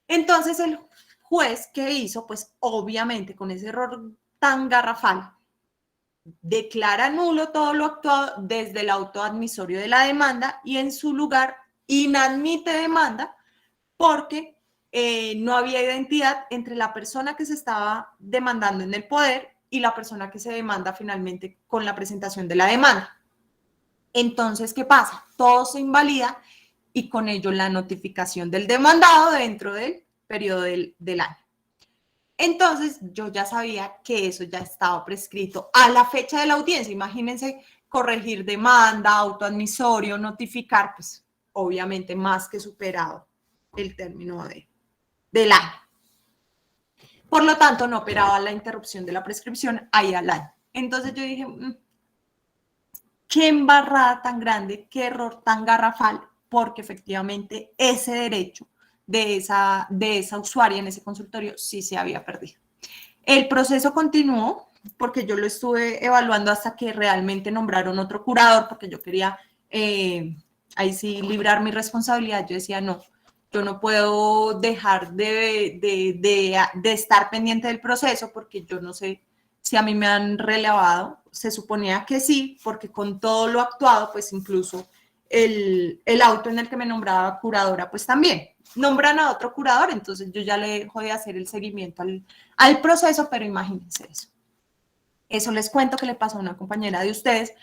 Entonces, el juez, ¿qué hizo? Pues obviamente con ese error tan garrafal, declara nulo todo lo actuado desde el auto admisorio de la demanda y en su lugar inadmite demanda porque no había identidad entre la persona que se estaba demandando en el poder y la persona que se demanda finalmente con la presentación de la demanda. Entonces, ¿qué pasa? Todo se invalida y con ello la notificación del demandado dentro del periodo del año. Entonces, yo ya sabía que eso ya estaba prescrito a la fecha de la audiencia. Imagínense corregir demanda, autoadmisorio, notificar, pues obviamente más que superado el término del año. Por lo tanto, no operaba la interrupción de la prescripción ahí al año. Entonces yo dije, qué embarrada tan grande, qué error tan garrafal, porque efectivamente ese derecho de esa usuaria en ese consultorio sí se había perdido. El proceso continuó porque yo lo estuve evaluando hasta que realmente nombraron otro curador, porque yo quería ahí sí librar mi responsabilidad. Yo decía, no, yo no puedo dejar de estar pendiente del proceso porque yo no sé si a mí me han relevado. Se suponía que sí, porque con todo lo actuado, pues incluso el auto en el que me nombraba curadora, pues también nombran a otro curador, entonces yo ya le dejo de hacer el seguimiento al proceso, pero imagínense eso. Eso les cuento que le pasó a una compañera de ustedes,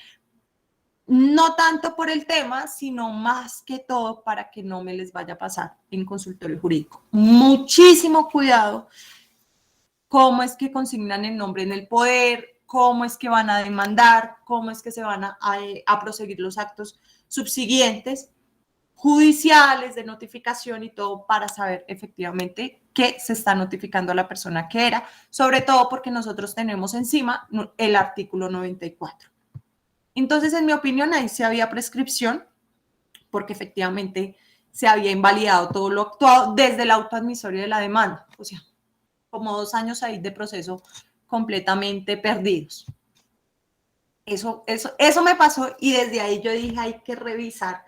no tanto por el tema, sino más que todo para que no me les vaya a pasar en consultorio jurídico. Muchísimo cuidado cómo es que consignan el nombre en el poder, cómo es que van a demandar, cómo es que se van a proseguir los actos subsiguientes, judiciales, de notificación y todo para saber efectivamente qué se está notificando a la persona que era, sobre todo porque nosotros tenemos encima el artículo 94. Entonces, en mi opinión, ahí sí había prescripción, porque efectivamente se había invalidado todo lo actuado desde el auto admisorio de la demanda, o sea, como 2 años ahí de proceso completamente perdidos. Eso me pasó y desde ahí yo dije, hay que revisar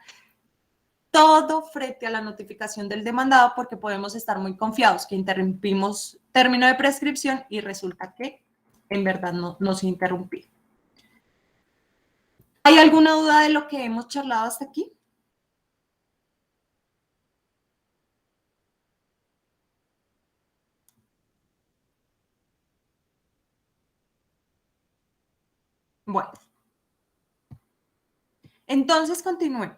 todo frente a la notificación del demandado porque podemos estar muy confiados que interrumpimos término de prescripción y resulta que en verdad no se interrumpió. ¿Hay alguna duda de lo que hemos charlado hasta aquí? Bueno, entonces continuemos.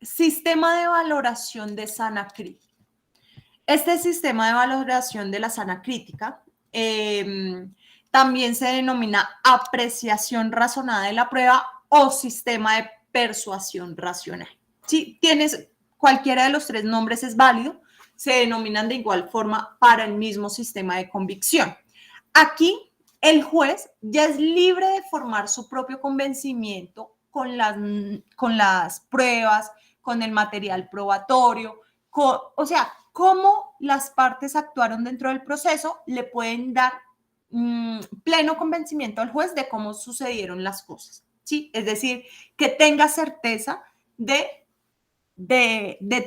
sistema de valoración de sana crítica. Este sistema de valoración de la sana crítica también se denomina apreciación razonada de la prueba o sistema de persuasión racional. Si tienes cualquiera de los tres nombres es válido, se denominan de igual forma para el mismo sistema de convicción. Aquí el juez ya es libre de formar su propio convencimiento con las pruebas, con el material probatorio, o sea, cómo las partes actuaron dentro del proceso le pueden dar pleno convencimiento al juez de cómo sucedieron las cosas, ¿sí? Es decir, que tenga certeza de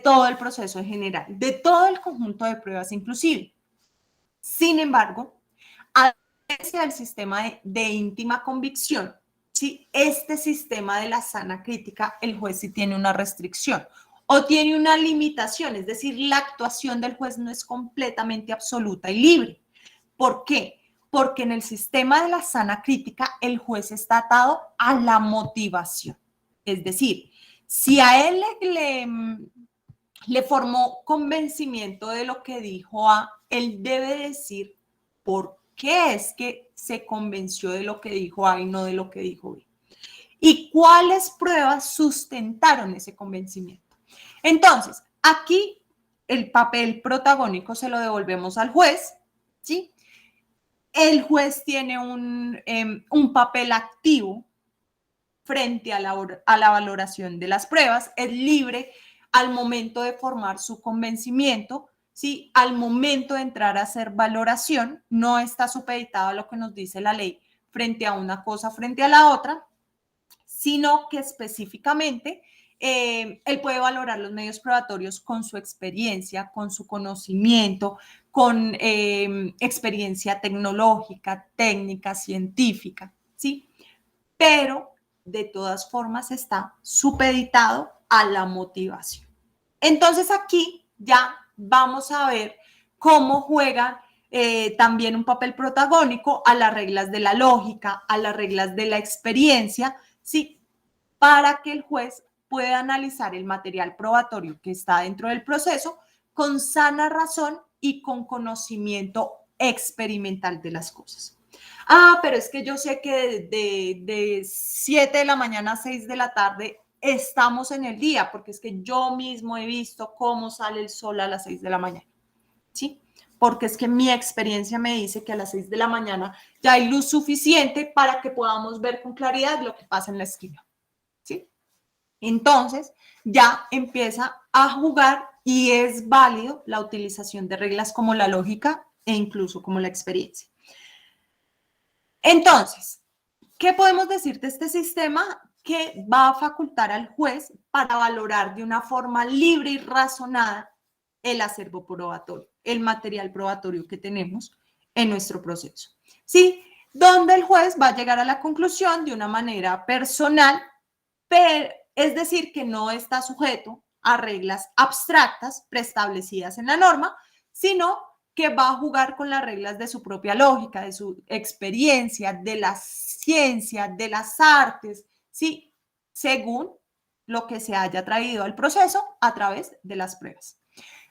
todo el proceso en general, de todo el conjunto de pruebas inclusive. Sin embargo, a diferencia del sistema de íntima convicción, ¿sí? Este sistema de la sana crítica, el juez sí tiene una restricción o tiene una limitación, es decir, la actuación del juez no es completamente absoluta y libre. ¿Por qué? Porque en el sistema de la sana crítica el juez está atado a la motivación. Es decir, si a él le formó convencimiento de lo que dijo A, él debe decir por qué es que se convenció de lo que dijo A y no de lo que dijo B. ¿Y cuáles pruebas sustentaron ese convencimiento? Entonces, aquí el papel protagónico se lo devolvemos al juez, ¿sí? El juez tiene un papel activo frente a la valoración de las pruebas, es libre al momento de formar su convencimiento, ¿sí? Al momento de entrar a hacer valoración, no está supeditado a lo que nos dice la ley frente a una cosa, frente a la otra, sino que específicamente él puede valorar los medios probatorios con su experiencia, con su conocimiento, con experiencia tecnológica, técnica, científica, ¿sí? Pero de todas formas está supeditado a la motivación. Entonces aquí ya vamos a ver cómo juega también un papel protagónico a las reglas de la lógica, a las reglas de la experiencia, ¿sí? Para que el juez pueda analizar el material probatorio que está dentro del proceso con sana razón y con conocimiento experimental de las cosas. Ah, pero es que yo sé que de 7 de la mañana a 6 de la tarde estamos en el día, porque es que yo mismo he visto cómo sale el sol a las 6 de la mañana, ¿sí? Porque es que mi experiencia me dice que a las 6 de la mañana ya hay luz suficiente para que podamos ver con claridad lo que pasa en la esquina, ¿sí? Entonces, ya empieza a jugar y es válido la utilización de reglas como la lógica e incluso como la experiencia. Entonces, ¿qué podemos decir de este sistema? Que va a facultar al juez para valorar de una forma libre y razonada el acervo probatorio, el material probatorio que tenemos en nuestro proceso. ¿Sí? Donde el juez va a llegar a la conclusión de una manera personal, pero, es decir, que no está sujeto a reglas abstractas preestablecidas en la norma, sino que va a jugar con las reglas de su propia lógica, de su experiencia, de la ciencia, de las artes, ¿sí? Según lo que se haya traído al proceso a través de las pruebas.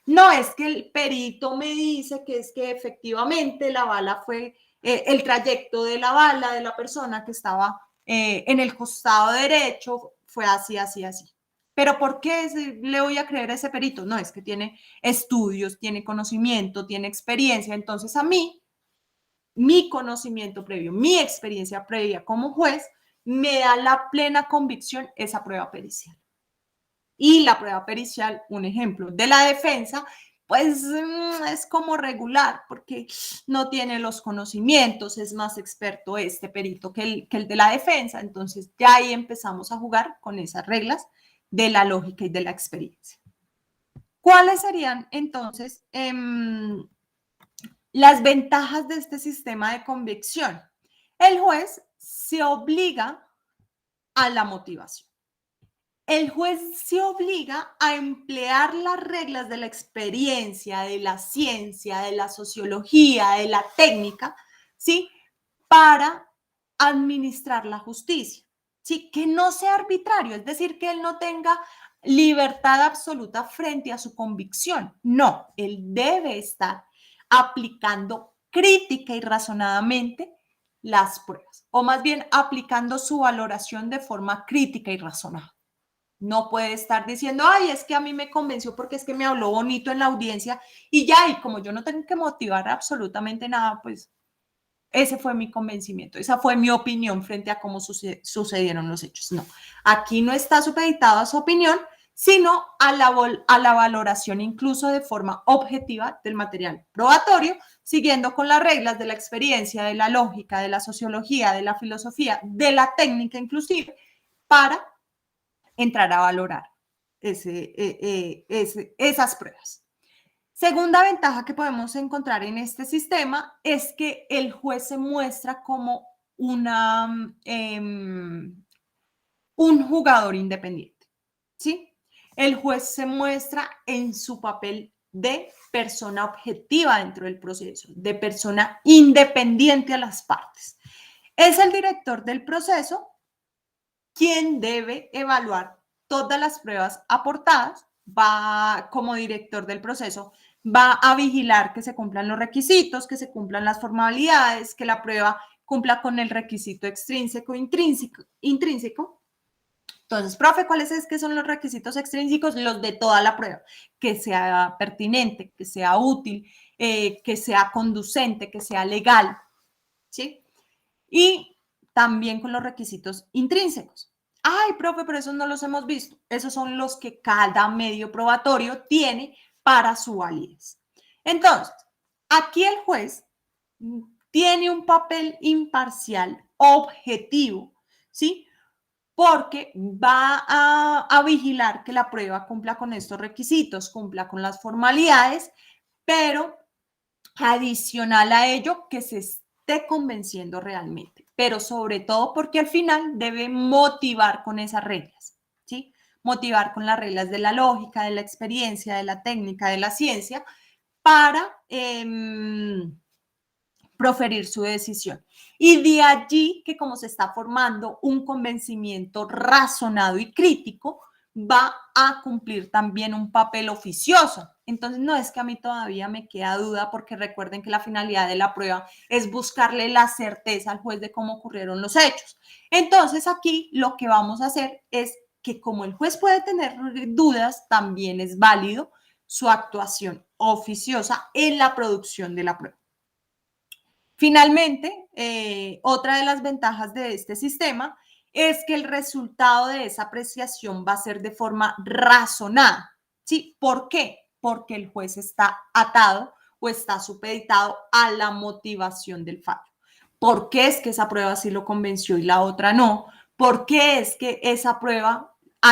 No es que el perito me dice que es que efectivamente la bala fue, el trayecto de la bala de la persona que estaba en el costado derecho fue así, así, así. Pero ¿por qué le voy a creer a ese perito? No, es que tiene estudios, tiene conocimiento, tiene experiencia. Entonces a mí, mi conocimiento previo, mi experiencia previa como juez, me da la plena convicción esa prueba pericial. Y la prueba pericial, un ejemplo, de la defensa, pues es como regular, porque no tiene los conocimientos, es más experto este perito que el de la defensa. Entonces ya ahí empezamos a jugar con esas reglas de la lógica y de la experiencia. ¿Cuáles serían entonces las ventajas de este sistema de convicción? El juez se obliga a la motivación. El juez se obliga a emplear las reglas de la experiencia, de la ciencia, de la sociología, de la técnica, ¿sí? Para administrar la justicia, ¿sí? Que no sea arbitrario, es decir, que él no tenga libertad absoluta frente a su convicción. No, él debe estar aplicando crítica y razonadamente las pruebas, o más bien aplicando su valoración de forma crítica y razonada. No puede estar diciendo, ay, es que a mí me convenció porque es que me habló bonito en la audiencia y ya, y como yo no tengo que motivar absolutamente nada, pues ese fue mi convencimiento, esa fue mi opinión frente a cómo sucedieron los hechos. No, aquí no está supeditado a su opinión, sino a la valoración incluso de forma objetiva del material probatorio, siguiendo con las reglas de la experiencia, de la lógica, de la sociología, de la filosofía, de la técnica inclusive, para entrar a valorar esas pruebas. Segunda ventaja que podemos encontrar en este sistema es que el juez se muestra como un jugador independiente, ¿sí? El juez se muestra en su papel de persona objetiva dentro del proceso, de persona independiente a las partes. Es el director del proceso quien debe evaluar todas las pruebas aportadas, va como director del proceso, va a vigilar que se cumplan los requisitos, que se cumplan las formalidades, que la prueba cumpla con el requisito extrínseco e intrínseco. Entonces, profe, ¿cuáles es que son los requisitos extrínsecos? Los de toda la prueba, que sea pertinente, que sea útil, que sea conducente, que sea legal, ¿sí? Y también con los requisitos intrínsecos. Ay, profe, pero esos no los hemos visto. Esos son los que cada medio probatorio tiene para su validez. Entonces, aquí el juez tiene un papel imparcial, objetivo, ¿sí? Porque va a vigilar que la prueba cumpla con estos requisitos, cumpla con las formalidades, pero adicional a ello, que se esté convenciendo realmente, pero sobre todo porque al final debe motivar con esas reglas, ¿sí? Motivar con las reglas de la lógica, de la experiencia, de la técnica, de la ciencia, para proferir su decisión. Y de allí que como se está formando un convencimiento razonado y crítico, va a cumplir también un papel oficioso. Entonces, no es que a mí todavía me queda duda, porque recuerden que la finalidad de la prueba es buscarle la certeza al juez de cómo ocurrieron los hechos. Entonces, aquí lo que vamos a hacer es que como el juez puede tener dudas, también es válido su actuación oficiosa en la producción de la prueba. Finalmente, otra de las ventajas de este sistema es que el resultado de esa apreciación va a ser de forma razonada, ¿sí? ¿Por qué? Porque el juez está atado o está supeditado a la motivación del fallo. ¿Por qué es que esa prueba sí lo convenció y la otra no? ¿Por qué es que a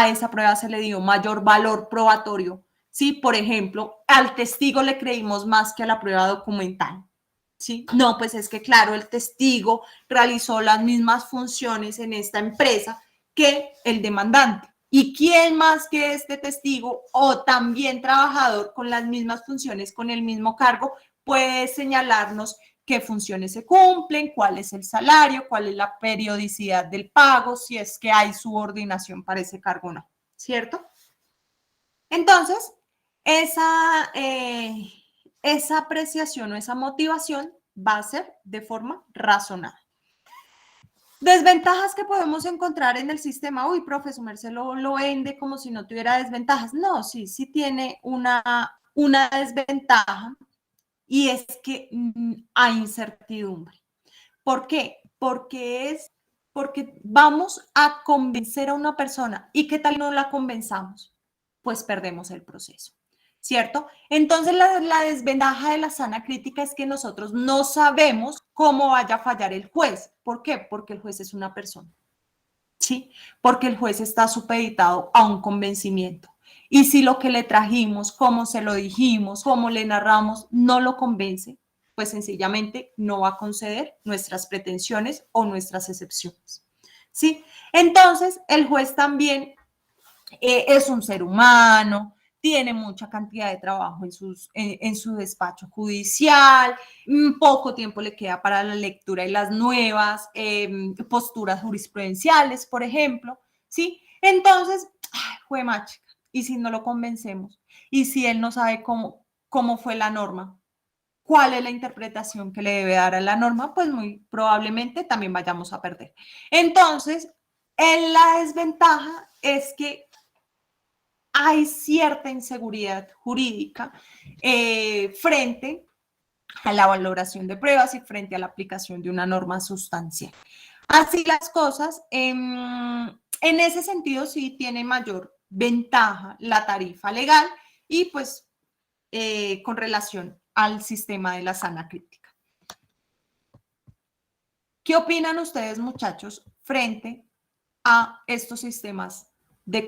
esa prueba se le dio mayor valor probatorio? ¿Sí? Por ejemplo, al testigo le creímos más que a la prueba documental. ¿Sí? No, pues es que claro, el testigo realizó las mismas funciones en esta empresa que el demandante. ¿Y quién más que este testigo o también trabajador con las mismas funciones, con el mismo cargo, puede señalarnos qué funciones se cumplen, cuál es el salario, cuál es la periodicidad del pago, si es que hay subordinación para ese cargo o no, ¿cierto? Entonces, esa apreciación o esa motivación va a ser de forma razonada. Desventajas que podemos encontrar en el sistema. Uy, profe, su merced lo vende como si no tuviera desventajas. No, sí tiene una desventaja, y es que hay incertidumbre. ¿Por qué? Porque vamos a convencer a una persona, y ¿qué tal no la convenzamos? Pues perdemos el proceso, ¿cierto? Entonces la desventaja de la sana crítica es que nosotros no sabemos cómo vaya a fallar el juez. ¿Por qué? Porque el juez es una persona, ¿sí? Porque el juez está supeditado a un convencimiento. Y si lo que le trajimos, cómo se lo dijimos, cómo le narramos, no lo convence, pues sencillamente no va a conceder nuestras pretensiones o nuestras excepciones, ¿sí? Entonces, el juez también es un ser humano, tiene mucha cantidad de trabajo en su despacho judicial, poco tiempo le queda para la lectura y las nuevas posturas jurisprudenciales, por ejemplo, ¿sí? Entonces, juemachica, ¿Y si no lo convencemos? ¿Y si él no sabe cómo fue la norma? ¿Cuál es la interpretación que le debe dar a la norma? Pues muy probablemente también vayamos a perder. Entonces, la desventaja es que hay cierta inseguridad jurídica frente a la valoración de pruebas y frente a la aplicación de una norma sustancial. Así las cosas, en ese sentido sí tiene mayor ventaja la tarifa legal y pues con relación al sistema de la sana crítica. ¿Qué opinan ustedes, muchachos, frente a estos sistemas de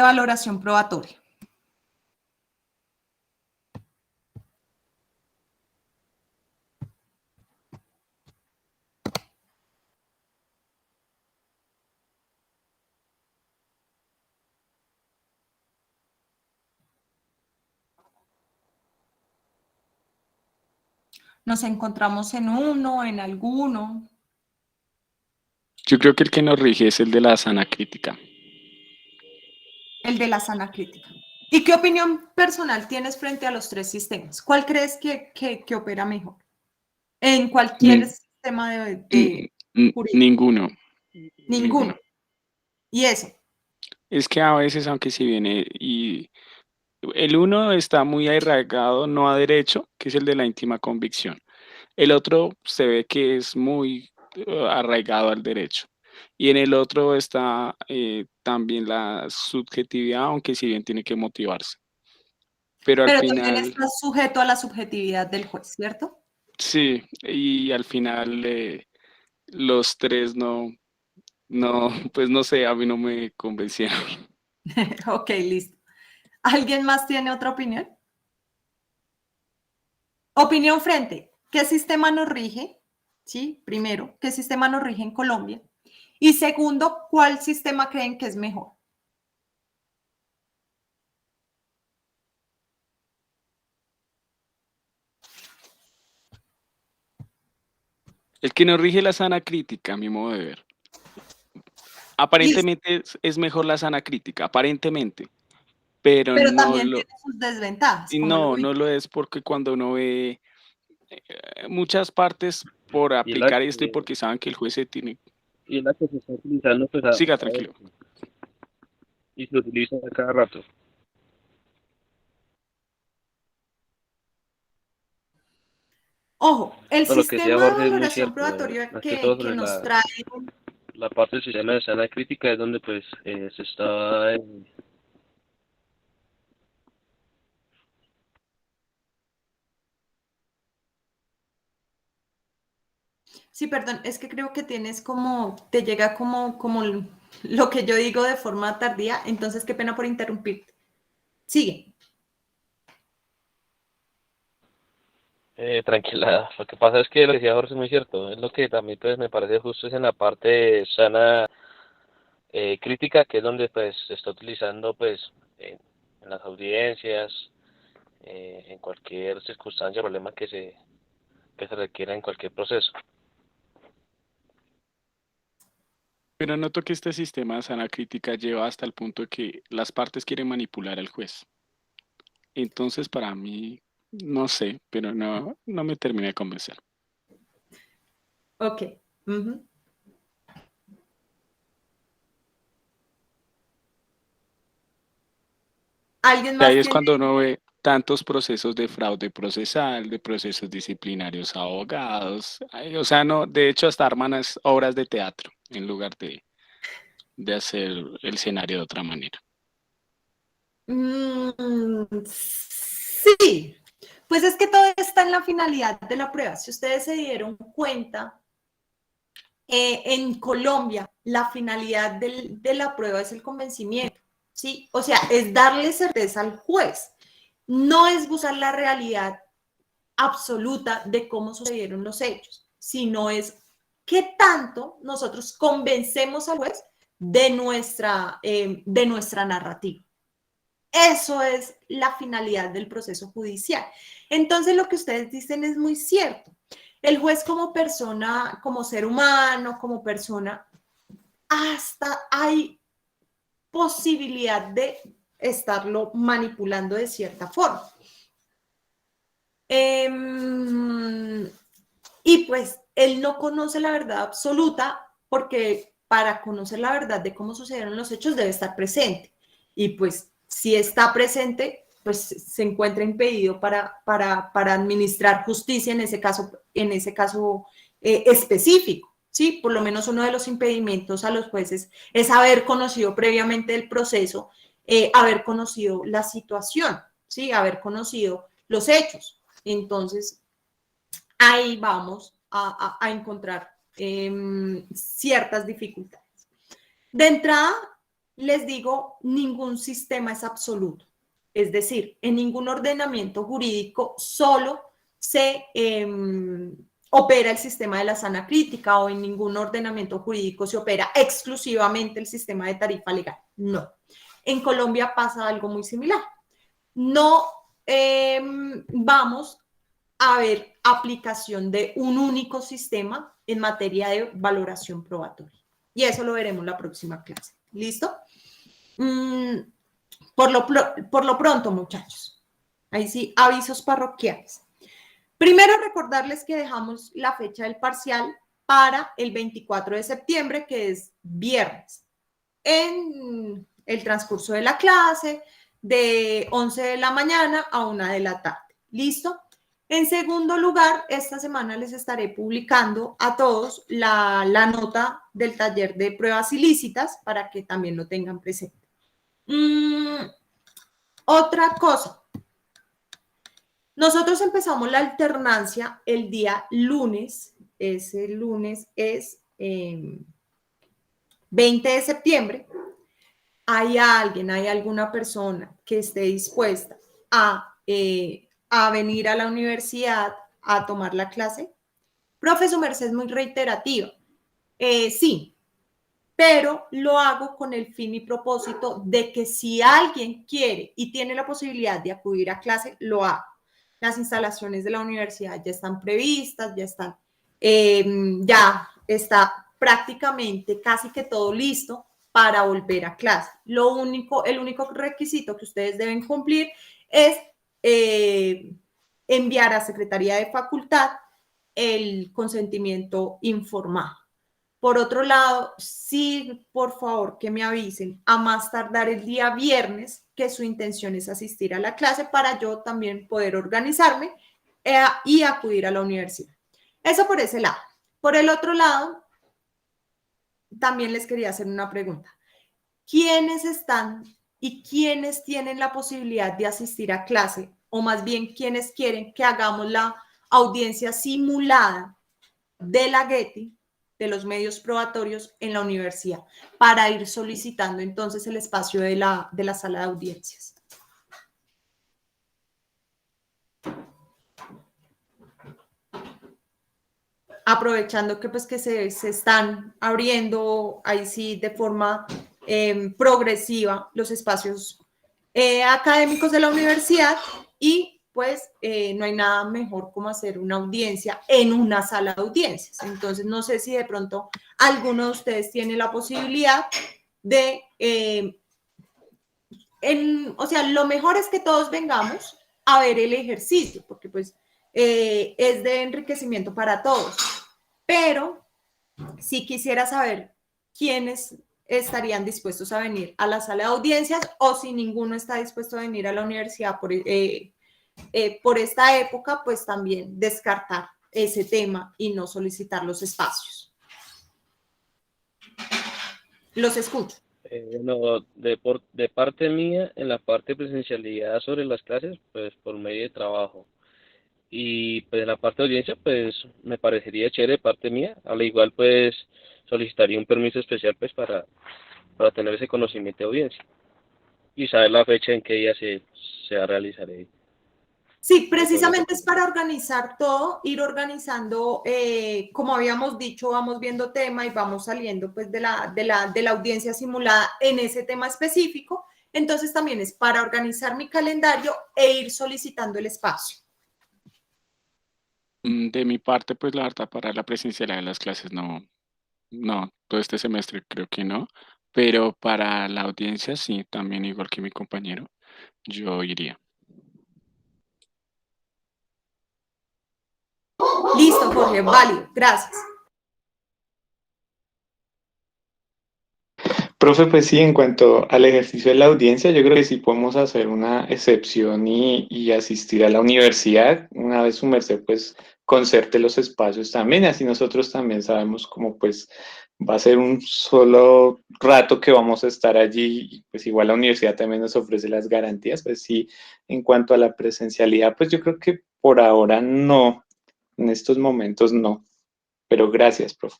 valoración probatoria? ¿Nos encontramos en uno, en alguno? Yo creo que el que nos rige es el de la sana crítica. El de la sana crítica. ¿Y qué opinión personal tienes frente a los tres sistemas? ¿Cuál crees que opera mejor? En cualquier sistema de jurídico. Ninguno. Ninguno. ¿Y eso? Es que a veces, aunque si viene y el uno está muy arraigado, no a derecho, que es el de la íntima convicción. El otro se ve que es muy arraigado al derecho. Y en el otro está también la subjetividad, aunque si bien tiene que motivarse. Pero al Pero también final, está sujeto a la subjetividad del juez, ¿cierto? sí, y al final los tres no, pues no sé, a mí no me convencieron. Ok, listo. ¿Alguien más tiene otra opinión? Opinión frente. ¿Qué sistema nos rige? Sí, primero, ¿qué sistema nos rige en Colombia? Y segundo, ¿cuál sistema creen que es mejor? El que nos rige la sana crítica, a mi modo de ver. Aparentemente es mejor la sana crítica, aparentemente, pero Pero no también lo, tiene sus desventajas, y como lo no lo es porque cuando uno ve muchas partes por y la aplicar esto y que, porque saben que el juez se tiene. y la que se está utilizando pues Siga tranquilo. y se utiliza a cada rato. Ojo, el No, lo que decía sistema de Jorge es muy valoración cierto, probatoria más que todo que sobre nos trae. la parte del sistema de sana crítica es donde pues se está Sí, perdón, es que creo que tienes te llega como lo que yo digo de forma tardía, entonces qué pena por interrumpirte. Sigue. tranquila. Lo que pasa es que lo que decía Jorge es muy cierto, es lo que también pues me parece justo es en la parte sana crítica, que es donde pues se está utilizando pues en las audiencias, en cualquier circunstancia o problema que se requiera en cualquier proceso. Pero noto que este sistema de sana crítica lleva hasta el punto de que las partes quieren manipular al juez. Entonces, para mí, no sé, pero no me termina de convencer. Ok. Uh-huh. ¿Alguien Y más ahí es tiene? cuando uno ve tantos procesos de fraude procesal, de procesos disciplinarios a abogados. O sea, no, de hecho, hasta arman obras de teatro en lugar de hacer el escenario de otra manera. Sí, pues es que todo está en la finalidad de la prueba. Si ustedes se dieron cuenta, en Colombia la finalidad de la prueba es el convencimiento, ¿sí? O sea, es darle certeza al juez, no es buscar la realidad absoluta de cómo sucedieron los hechos, sino es qué tanto nosotros convencemos al juez de nuestra narrativa. Eso es la finalidad del proceso judicial. Entonces, lo que ustedes dicen es muy cierto. El juez como persona, como ser humano, como persona, hasta hay posibilidad de estarlo manipulando de cierta forma. Y pues él no conoce la verdad absoluta porque para conocer la verdad de cómo sucedieron los hechos debe estar presente. Y pues si está presente, pues se encuentra impedido para administrar justicia en ese caso específico. ¿Sí? Por lo menos uno de los impedimentos a los jueces es haber conocido previamente el proceso, haber conocido la situación, ¿sí? Haber conocido los hechos. Entonces, ahí vamos a encontrar ciertas dificultades. De entrada, les digo, ningún sistema es absoluto. Es decir, en ningún ordenamiento jurídico solo se opera el sistema de la sana crítica, o en ningún ordenamiento jurídico se opera exclusivamente el sistema de tarifa legal. No. En Colombia pasa algo muy similar. No vamos a ver aplicación de un único sistema en materia de valoración probatoria. Y eso lo veremos la próxima clase. ¿Listo? Por lo pronto, muchachos. Ahí sí, avisos parroquiales. Primero, recordarles que dejamos la fecha del parcial para el 24 de septiembre, que es viernes. En el transcurso de la clase, de 11 de la mañana a 1 de la tarde. ¿Listo? En segundo lugar, esta semana les estaré publicando a todos la nota del taller de pruebas ilícitas para que también lo tengan presente. Otra cosa. Nosotros empezamos la alternancia el día lunes. Ese lunes es 20 de septiembre. ¿Hay alguna persona que esté dispuesta a venir a la universidad a tomar la clase? Profe, su merced es muy reiterativa. Sí, pero lo hago con el fin y propósito de que si alguien quiere y tiene la posibilidad de acudir a clase, lo haga. Las instalaciones de la universidad ya están previstas, ya está prácticamente casi que todo listo para volver a clase. El único requisito que ustedes deben cumplir es enviar a Secretaría de Facultad el consentimiento informado. Por otro lado, sí, por favor, que me avisen a más tardar el día viernes que su intención es asistir a la clase para yo también poder organizarme y acudir a la universidad. Eso por ese lado. Por el otro lado, también les quería hacer una pregunta. ¿Quiénes están y quiénes tienen la posibilidad de asistir a clase? O más bien, ¿quiénes quieren que hagamos la audiencia simulada de la Getty, de los medios probatorios en la universidad, para ir solicitando entonces el espacio de la sala de audiencias? Aprovechando que pues que se están abriendo ahí sí de forma progresiva los espacios académicos de la universidad, y pues no hay nada mejor como hacer una audiencia en una sala de audiencias. Entonces no sé si de pronto alguno de ustedes tiene la posibilidad de, o sea, lo mejor es que todos vengamos a ver el ejercicio, porque pues es de enriquecimiento para todos. Pero si quisiera saber quiénes estarían dispuestos a venir a la sala de audiencias, o si ninguno está dispuesto a venir a la universidad por esta época, pues también descartar ese tema y no solicitar los espacios. Los escucho. No, de parte mía, en la parte de presencialidad sobre las clases, pues por medio de trabajo. Y pues en la parte de audiencia, pues me parecería chévere de parte mía. Al igual, pues solicitaría un permiso especial pues para tener ese conocimiento de audiencia y saber la fecha en que ella se va a realizar. Sí, precisamente es para organizar todo, ir organizando, como habíamos dicho, vamos viendo tema y vamos saliendo pues de la audiencia simulada en ese tema específico. Entonces también es para organizar mi calendario e ir solicitando el espacio. De mi parte, pues la verdad, para la presencialidad de las clases no, todo este semestre creo que no. pero para la audiencia sí, también igual que mi compañero, yo iría. Listo, Jorge, válido, gracias. Profe, pues sí, en cuanto al ejercicio de la audiencia, yo creo que sí podemos hacer una excepción y asistir a la universidad. Una vez su merced, pues, concerte los espacios también, y así nosotros también sabemos cómo, pues, va a ser un solo rato que vamos a estar allí, y pues igual la universidad también nos ofrece las garantías, pues sí, en cuanto a la presencialidad, pues yo creo que por ahora no, en estos momentos no, pero gracias, profe.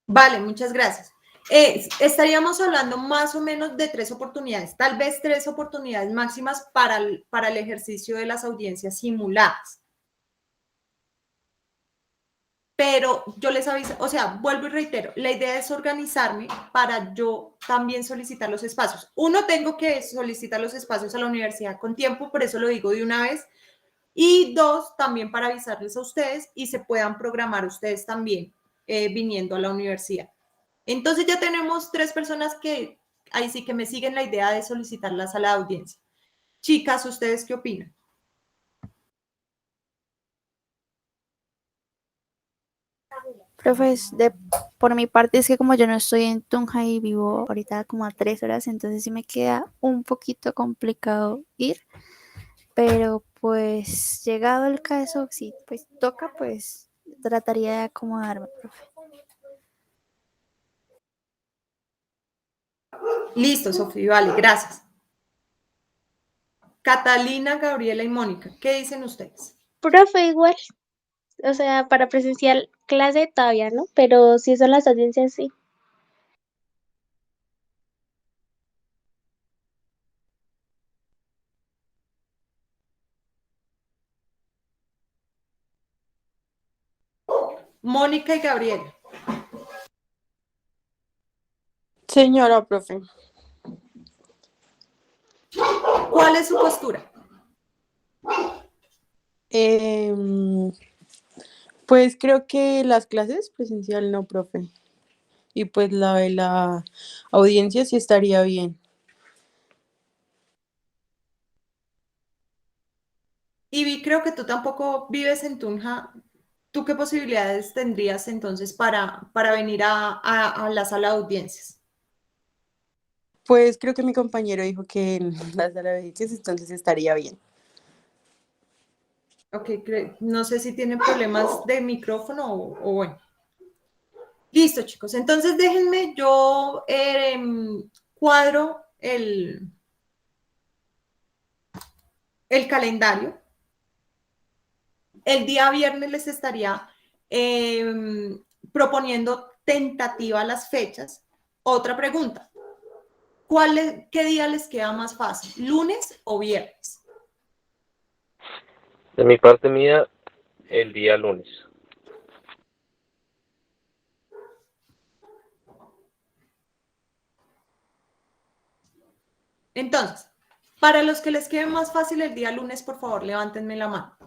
Vale, muchas gracias. Estaríamos hablando más o menos de 3 oportunidades, tal vez 3 oportunidades máximas para el ejercicio de las audiencias simuladas. Pero yo les aviso, o sea, vuelvo y reitero, la idea es organizarme para yo también solicitar los espacios. Uno, tengo que solicitar los espacios a la universidad con tiempo, por eso lo digo de una vez. Y dos, también para avisarles a ustedes y se puedan programar ustedes también viniendo a la universidad. Entonces ya tenemos 3 personas que ahí sí que me siguen la idea de solicitarlas a la audiencia. Chicas, ¿ustedes qué opinan? Profes, por mi parte es que como yo no estoy en Tunja y vivo ahorita como a 3 horas, entonces sí me queda un poquito complicado ir, pero pues llegado el caso, si pues toca, pues trataría de acomodarme, profe. Listo, Sofía, vale, gracias. Catalina, Gabriela y Mónica, ¿qué dicen ustedes? Profe, igual, o sea, para presencial clase todavía, ¿no? Pero si son las audiencias, sí. Mónica y Gabriela. Señora profe, ¿Cuál es su postura? em, pues creo que las clases presencial no, profe. Y pues la de la audiencia sí estaría bien. Y creo que tú tampoco vives en Tunja. ¿Tú qué posibilidades tendrías entonces para venir a la sala de audiencias? Pues creo que mi compañero dijo que en la sala de audiencias entonces estaría bien. Ok, no sé si tienen problemas de micrófono o bueno. Listo, chicos. Entonces déjenme, yo cuadro el calendario. El día viernes les estaría proponiendo tentativa las fechas. Otra pregunta. ¿Qué día les queda más fácil? ¿Lunes o viernes? De mi parte mía, el día lunes. Entonces, para los que les quede más fácil el día lunes, por favor, levántenme la mano.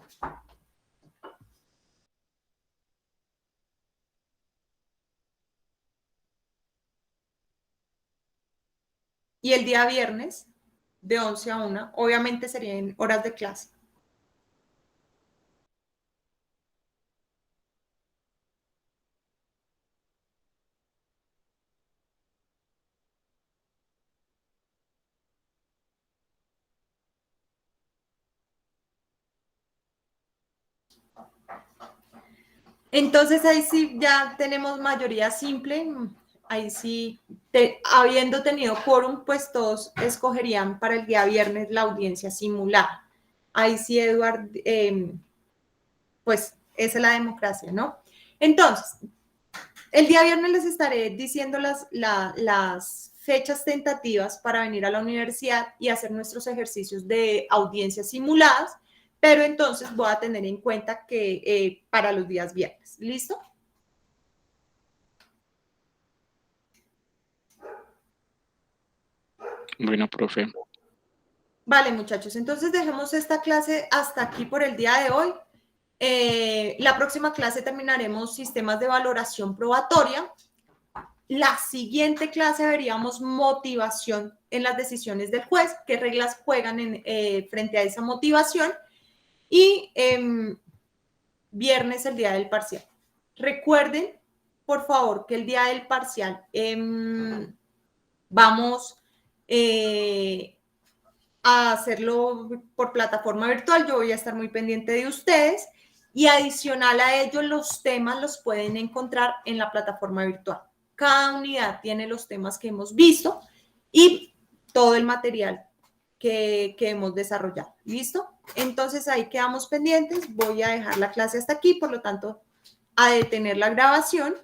Y el día viernes, de 11 a 1, obviamente serían horas de clase. Entonces ahí sí ya tenemos mayoría simple, ahí sí, habiendo tenido quórum, pues todos escogerían para el día viernes la audiencia simulada. Ahí sí, Eduard, pues esa es la democracia, ¿no? Entonces, el día viernes les estaré diciendo las fechas tentativas para venir a la universidad y hacer nuestros ejercicios de audiencias simuladas, pero entonces voy a tener en cuenta que para los días viernes. ¿Listo? Bueno, profe. Vale, muchachos, entonces dejemos esta clase hasta aquí por el día de hoy. La próxima clase terminaremos sistemas de valoración probatoria la siguiente clase veríamos motivación en las decisiones del juez, qué reglas juegan frente a esa motivación, y viernes el día del parcial. Recuerden, por favor, que el día del parcial vamos a hacerlo por plataforma virtual. Yo voy a estar muy pendiente de ustedes y adicional a ello los temas los pueden encontrar en la plataforma virtual. Cada unidad tiene los temas que hemos visto y todo el material que hemos desarrollado. ¿Listo? Entonces ahí quedamos pendientes. Voy a dejar la clase hasta aquí, por lo tanto, a detener la grabación